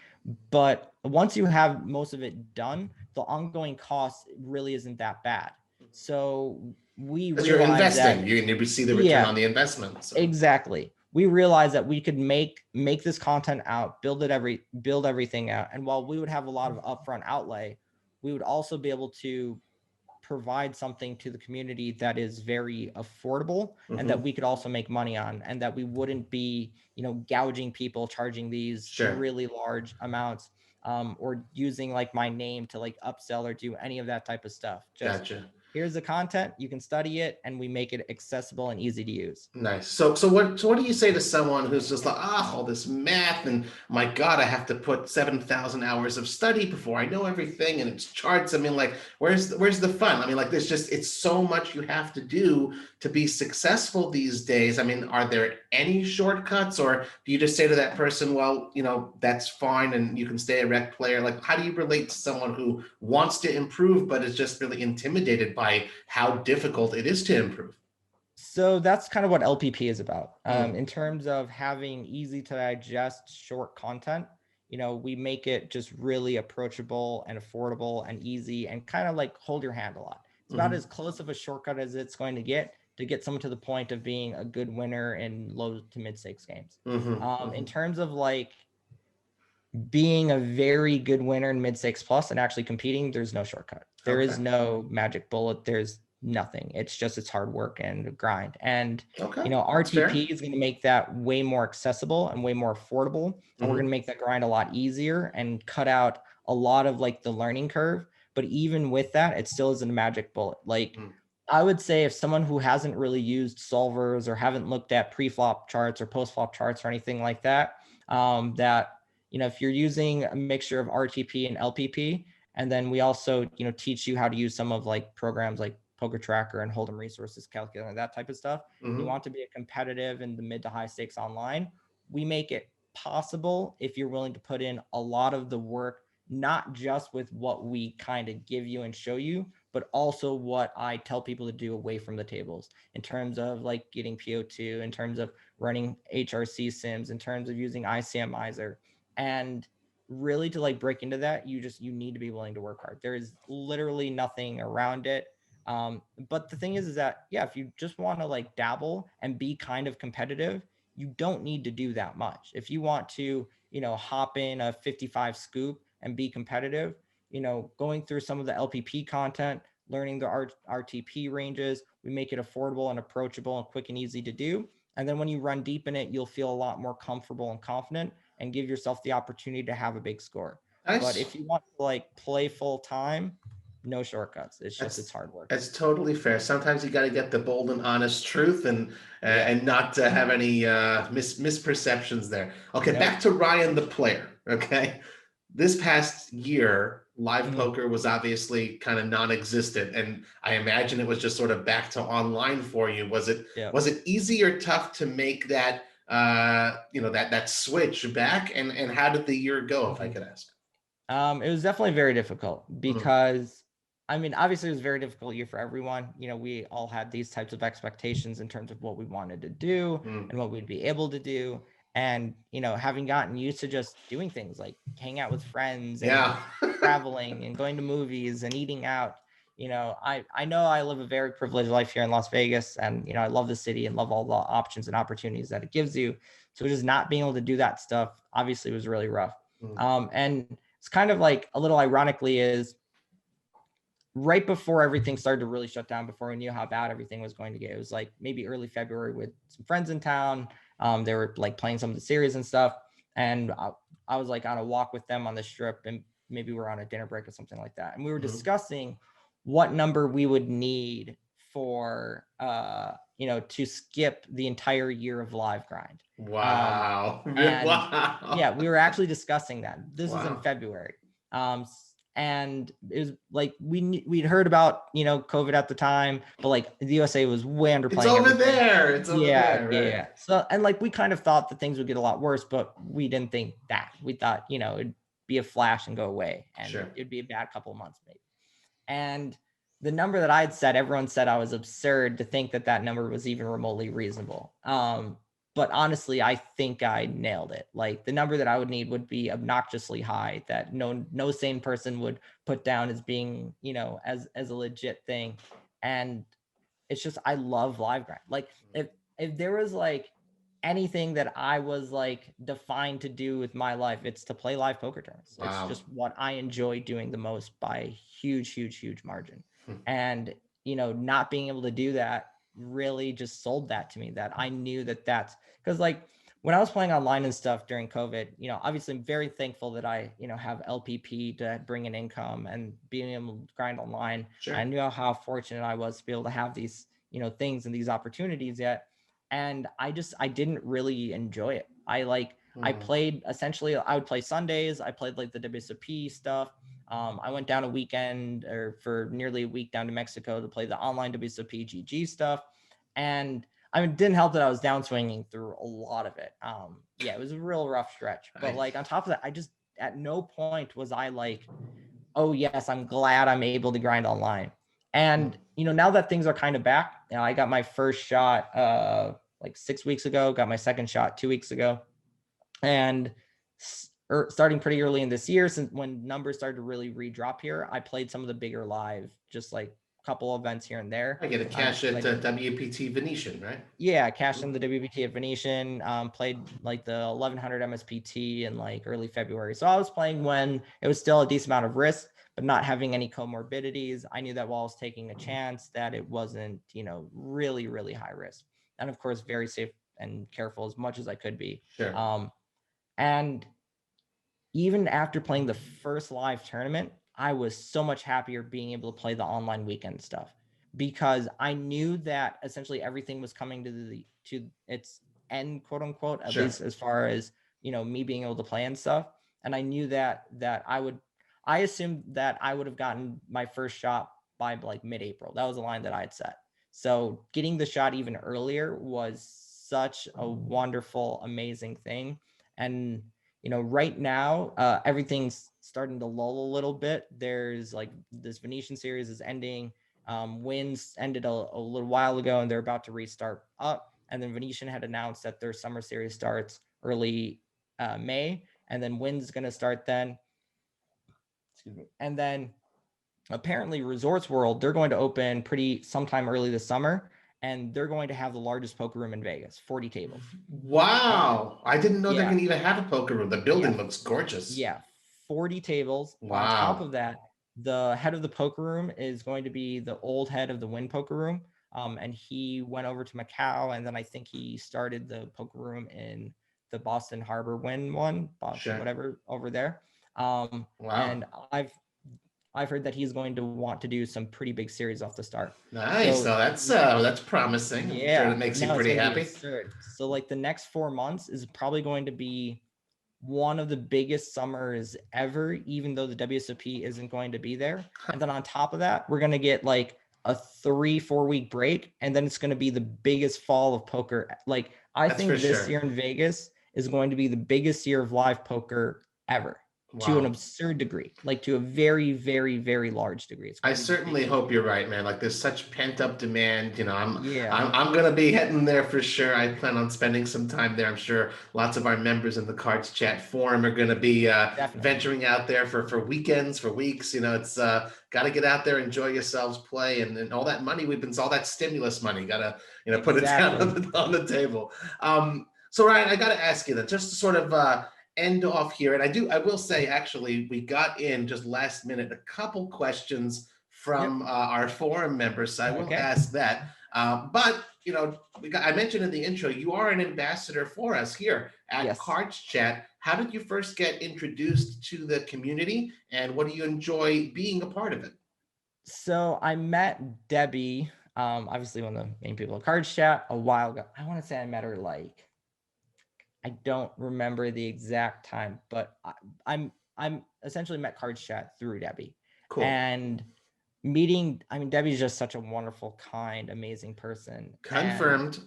but once you have most of it done, the ongoing cost really isn't that bad. So we because you're realized that, investing, you see the return yeah, on the investment. So. exactly. We realized that we could make this content out, build everything out, and while we would have a lot of upfront outlay, we would also be able to provide something to the community that is very affordable and that we could also make money on, and that we wouldn't be, gouging people, charging these really large amounts, or using like my name to like upsell or do any of that type of stuff. Just Gotcha. Here's the content, you can study it, and we make it accessible and easy to use. Nice. So what do you say to someone who's just like, all this math, and my God, I have to put 7,000 hours of study before I know everything, and it's charts. I mean, like, where's the fun? I mean, like, it's so much you have to do to be successful these days. I mean, are there any shortcuts, or do you just say to that person, well, that's fine, and you can stay a rec player? Like, how do you relate to someone who wants to improve, but is just really intimidated by how difficult it is to improve? So that's kind of what LPP is about. In terms of having easy to digest short content, we make it just really approachable and affordable and easy, and kind of like hold your hand a lot. It's about as close of a shortcut as it's going to get someone to the point of being a good winner in low to mid stakes games. In terms of like being a very good winner in mid stakes plus and actually competing, there's no shortcut. There is no magic bullet. There's nothing. It's hard work and grind. And RTP is going to make that way more accessible and way more affordable. And we're going to make that grind a lot easier and cut out a lot of like the learning curve. But even with that, it still isn't a magic bullet. Like I would say if someone who hasn't really used solvers or haven't looked at pre-flop charts or post-flop charts or anything like that, if you're using a mixture of RTP and LPP, and then we also, teach you how to use some of like programs like Poker Tracker and Hold'em Resources Calculator, that type of stuff. You want to be a competitive in the mid to high stakes online. We make it possible if you're willing to put in a lot of the work, not just with what we kind of give you and show you, but also what I tell people to do away from the tables in terms of like getting PO2, in terms of running HRC sims, in terms of using ICMizer. And really to like break into that, you need to be willing to work hard. There is literally nothing around it. But the thing is that, if you just want to like dabble and be kind of competitive, you don't need to do that much. If you want to, hop in a 55 scoop and be competitive, going through some of the LPP content, learning the RTP ranges, we make it affordable and approachable and quick and easy to do. And then when you run deep in it, you'll feel a lot more comfortable and confident and give yourself the opportunity to have a big score. Nice. But if you want to like play full time, no shortcuts. It's hard work. It's totally fair. Sometimes you got to get the bold and honest truth and not have any misperceptions there. Okay, back to Ryan the player. Okay, this past year, live poker was obviously kind of non-existent, and I imagine it was just sort of back to online for you. Was it easy or tough to make that that switch back? And how did the year go, if I could ask? It was definitely very difficult because obviously it was a very difficult year for everyone. We all had these types of expectations in terms of what we wanted to do and what we'd be able to do. And, having gotten used to just doing things like hang out with friends and traveling and going to movies and eating out, I know I live a very privileged life here in Las Vegas, and, I love the city and love all the options and opportunities that it gives you. So just not being able to do that stuff obviously was really rough. And it's kind of like a little ironically is right before everything started to really shut down, before we knew how bad everything was going to get. It was like maybe early February with some friends in town. They were like playing some of the series and stuff. And I was like on a walk with them on the strip, and maybe we're on a dinner break or something like that. And we were discussing what number we would need for, to skip the entire year of live grind. Wow. Wow. Yeah, we were actually discussing that. This was in February. And it was like we'd heard about COVID at the time, but like the USA was way underplaying. It's over everything. there. It's over there, right? Yeah. So, and like we kind of thought that things would get a lot worse, but we didn't think that. We thought it'd be a flash and go away, and Sure. it'd be a bad couple of months maybe. And the number that I'd set, everyone said I was absurd to think that that number was even remotely reasonable. But honestly, I think I nailed it. Like the number that I would need would be obnoxiously high that no sane person would put down as being, as a legit thing. And it's just, I love live grind. Like if there was like anything that I was like defined to do with my life, it's to play live poker tournaments. Wow. It's just what I enjoy doing the most by a huge margin. And, not being able to do that really just sold that to me, that I knew that's because like when I was playing online and stuff during COVID, obviously I'm very thankful that I, have LPP to bring in income and being able to grind online. Sure. I knew how fortunate I was to be able to have these, things and these opportunities yet. And I didn't really enjoy it. I played essentially, I would play Sundays. I played like the WSOP stuff. I went down a weekend or for nearly a week down to Mexico to play the online WSOP GG stuff. And I mean, it didn't help that I was downswinging through a lot of it. It was a real rough stretch, but like on top of that, I just, at no point was I like, oh yes, I'm glad I'm able to grind online. And, now that things are kind of back, I got my first shot, like 6 weeks ago, got my second shot 2 weeks ago. And starting pretty early in this year, since when numbers started to really redrop here, I played some of the bigger live, just like a couple events here and there. I get a cash at WPT Venetian, right? Yeah, cashed in the WPT at Venetian, played like the 1100 MSPT in like early February. So I was playing when it was still a decent amount of risk, but not having any comorbidities. I knew that while I was taking a chance that it wasn't, really high risk. And of course, very safe and careful as much as I could be. Sure. And even after playing the first live tournament, I was so much happier being able to play the online weekend stuff because I knew that essentially everything was coming to its end, quote unquote, at least as far as, me being able to play and stuff. And I knew that I assumed that I would have gotten my first shot by like mid-April. That was the line that I had set. So getting the shot even earlier was such a wonderful, amazing thing. And right now, everything's starting to lull a little bit. There's like this Venetian series is ending. Wins ended a little while ago, and they're about to restart up. And then Venetian had announced that their summer series starts early May, and then Wins is going to start then. Excuse me. And then apparently Resorts World, they're going to open sometime early this summer. And they're going to have the largest poker room in Vegas, 40 tables. Wow. I didn't know they're going to even have a poker room. The building looks gorgeous. Yeah, 40 tables. Wow. On top of that, the head of the poker room is going to be the old head of the Wynn poker room. And he went over to Macau, and then I think he started the poker room in the Boston Harbor Wynn one, Boston, whatever, over there. Wow. And I've heard that he's going to want to do some pretty big series off the start. Nice. So that's promising. Yeah, I'm sure it makes you pretty happy. So like the next 4 months is probably going to be one of the biggest summers ever, even though the WSOP isn't going to be there. And then on top of that, we're going to get like a 3-4 week break. And then it's going to be the biggest fall of poker. Like I think this year in Vegas is going to be the biggest year of live poker ever. Wow. To an absurd degree, like to a very, very, very large degree. I certainly hope you're right, man. Like there's such pent up demand. I'm gonna be heading there for sure. I plan on spending some time there. I'm sure lots of our members in the CardsChat forum are gonna be venturing out there for weekends, for weeks. It's got to get out there, enjoy yourselves, play, and all that money all that stimulus money. Got to put it down on the table. So Ryan, I got to ask you that just to sort of end off here. And I will say, actually, we got in just last minute a couple questions from our forum members. So I will ask that. But, I mentioned in the intro, you are an ambassador for us here at CardsChat. How did you first get introduced to the community, and what do you enjoy being a part of it? So I met Debbie, obviously one of the main people at CardsChat, a while ago. I want to say I met her I don't remember the exact time, but I'm essentially met CardsChat through Debbie. Cool. And Debbie's just such a wonderful, kind, amazing person. Confirmed.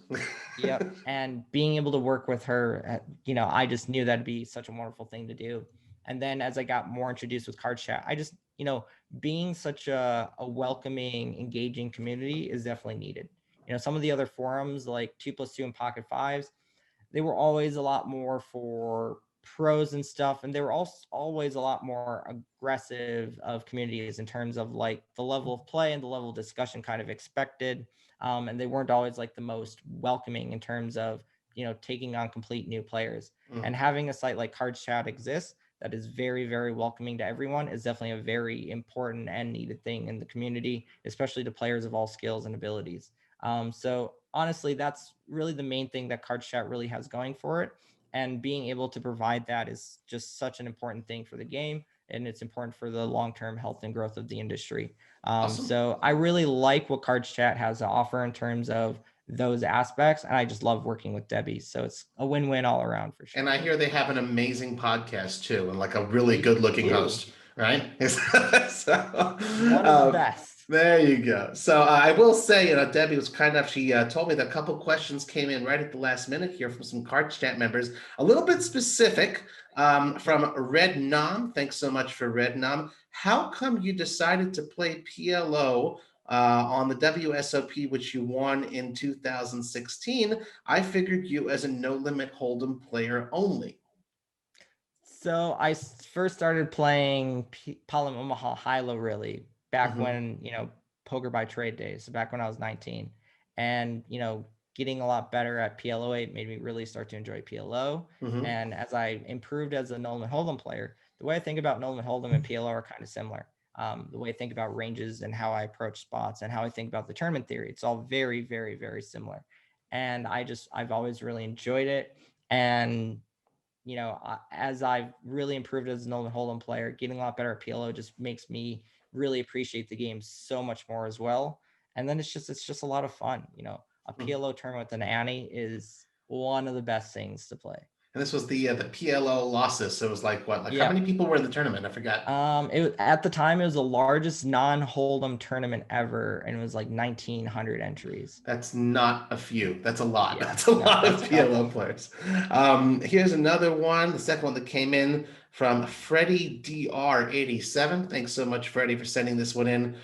Yep. And being able to work with her, I just knew that'd be such a wonderful thing to do. And then as I got more introduced with CardsChat, I just, being such a welcoming, engaging community is definitely needed. Some of the other forums like 2+2 and Pocket Fives, they were always a lot more for pros and stuff. And they were also always a lot more aggressive of communities in terms of like the level of play and the level of discussion kind of expected. And they weren't always like the most welcoming in terms of, taking on complete new players. And having a site like CardsChat exists that is very, very welcoming to everyone is definitely a very important and needed thing in the community, especially to players of all skills and abilities. So honestly, that's really the main thing that CardsChat really has going for it. And being able to provide that is just such an important thing for the game. And it's important for the long-term health and growth of the industry. Awesome. So I really like what CardsChat has to offer in terms of those aspects. And I just love working with Debbie. So it's a win-win all around for sure. And I hear they have an amazing podcast too, and like a really good-looking host, right? So, one of the best. There you go. So I will say, Debbie was kind enough. She told me that a couple questions came in right at the last minute here from some CardsChat members, a little bit specific. From Red Nom. Thanks so much for Red Nom. How come you decided to play PLO on the WSOP, which you won in 2016? I figured you as a No Limit Hold'em player only. So I first started playing Palm Omaha Hilo really back when, poker by trade days. So back when I was 19 and, getting a lot better at PLO8 made me really start to enjoy PLO. And as I improved as a No Limit Hold'em player, the way I think about No Limit Hold'em and PLO are kind of similar. The way I think about ranges and how I approach spots and how I think about the tournament theory, it's all very, very, very similar. And I've always really enjoyed it. And as I've really improved as a No Limit Hold'em player, getting a lot better at PLO just makes me really appreciate the game so much more as well. And then it's just a lot of fun. A PLO tournament with an Annie is one of the best things to play. And this was the PLO losses. So it was like what? Like how many people were in the tournament? I forgot. At the time, it was the largest non-Hold'em tournament ever, and it was like 1,900 entries. That's not a few. That's a lot. Yeah, that's a lot of PLO players. Here's another one. The second one that came in from Freddie DR87. Thanks so much, Freddie, for sending this one in.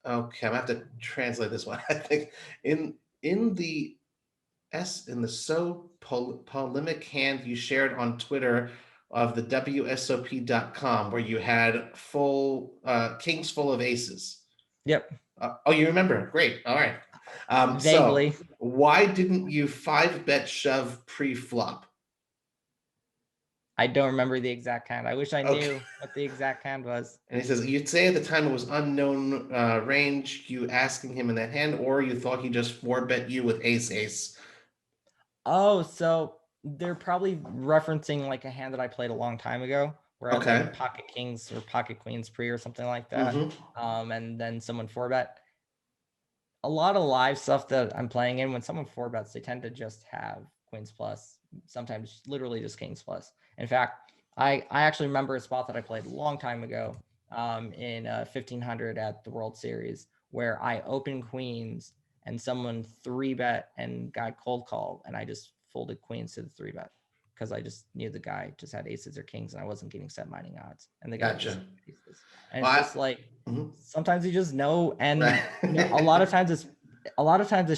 Okay, I'm gonna have to translate this one. I think in the polemic hand you shared on Twitter of the WSOP.com where you had full kings full of aces. Yep. Oh, you remember? Great. All right. Vaguely. So why didn't you 5-bet shove pre-flop? I don't remember the exact hand. I wish I knew what the exact hand was. And he says, you'd say at the time it was unknown range, you asking him in that hand, or you thought he just 4-bet you with ace-ace. Oh, so they're probably referencing like a hand that I played a long time ago where I had like pocket kings or pocket queens pre or something like that. And then someone 4-bet. A lot of live stuff that I'm playing in, when someone 4-bets, they tend to just have queens plus, sometimes literally just kings plus. In fact, I actually remember a spot that I played a long time ago in 1500 at the World Series where I opened queens and someone 3-bet and got cold called, and I just folded queens to the 3-bet because I just knew the guy just had aces or kings and I wasn't getting set mining odds. And the guy just had aces. And it's just like sometimes you just know, and a lot of times it's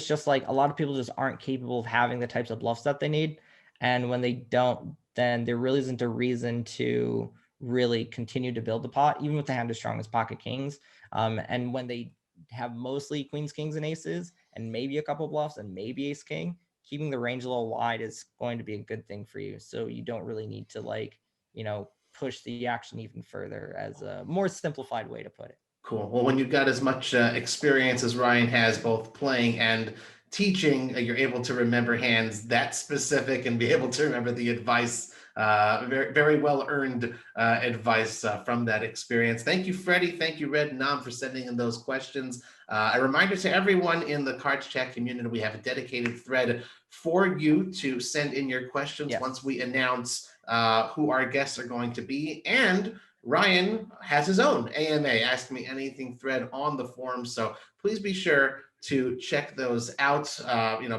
just like a lot of people just aren't capable of having the types of bluffs that they need. And when they don't, then there really isn't a reason to really continue to build the pot, even with the hand as strong as pocket kings. And when they have mostly queens, kings, and aces, and maybe a couple bluffs and maybe ace king, keeping the range a little wide is going to be a good thing for you. So you don't really need to push the action even further, as a more simplified way to put it. Cool. Well, when you've got as much experience as Ryan has, both playing and teaching, you're able to remember hands that specific and be able to remember the advice, very, very well earned advice from that experience. Thank you, Freddie. Thank you, Red Nom, for sending in those questions. A reminder to everyone in the CardsChat community, we have a dedicated thread for you to send in your questions once we announce who our guests are going to be. And Ryan has his own AMA, Ask Me Anything thread on the forum. So please be sure to check those out,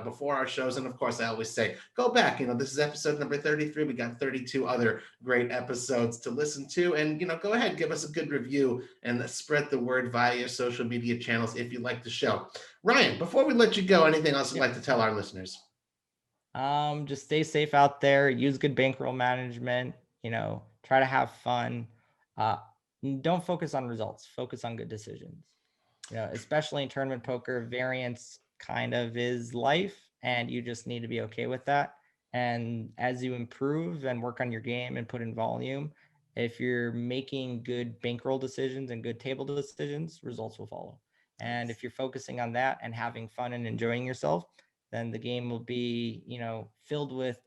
before our shows. And of course, I always say, go back. This is episode number 33. We got 32 other great episodes to listen to. And, go ahead, give us a good review and spread the word via your social media channels if you like the show. Ryan, before we let you go, anything else you'd like to tell our listeners? Just stay safe out there, use good bankroll management, try to have fun. Don't focus on results, focus on good decisions. Especially in tournament poker, variance kind of is life, and you just need to be okay with that. And as you improve and work on your game and put in volume, if you're making good bankroll decisions and good table decisions, results will follow. And if you're focusing on that and having fun and enjoying yourself, then the game will be, filled with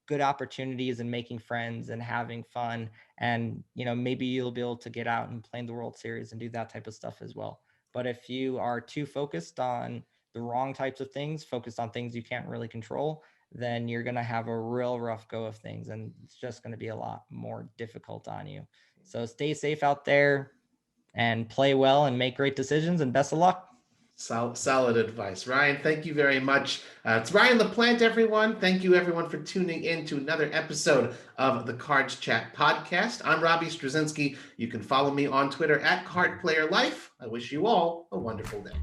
good opportunities and making friends and having fun. And, maybe you'll be able to get out and play in the World Series and do that type of stuff as well. But if you are too focused on the wrong types of things, focused on things you can't really control, then you're going to have a real rough go of things. And it's just going to be a lot more difficult on you. So stay safe out there and play well and make great decisions, and best of luck. Solid advice. Ryan, thank you very much. It's Ryan Laplante, everyone. Thank you, everyone, for tuning in to another episode of the CardsChat Podcast. I'm Robbie Strazynski. You can follow me on Twitter @CardPlayerLife. I wish you all a wonderful day.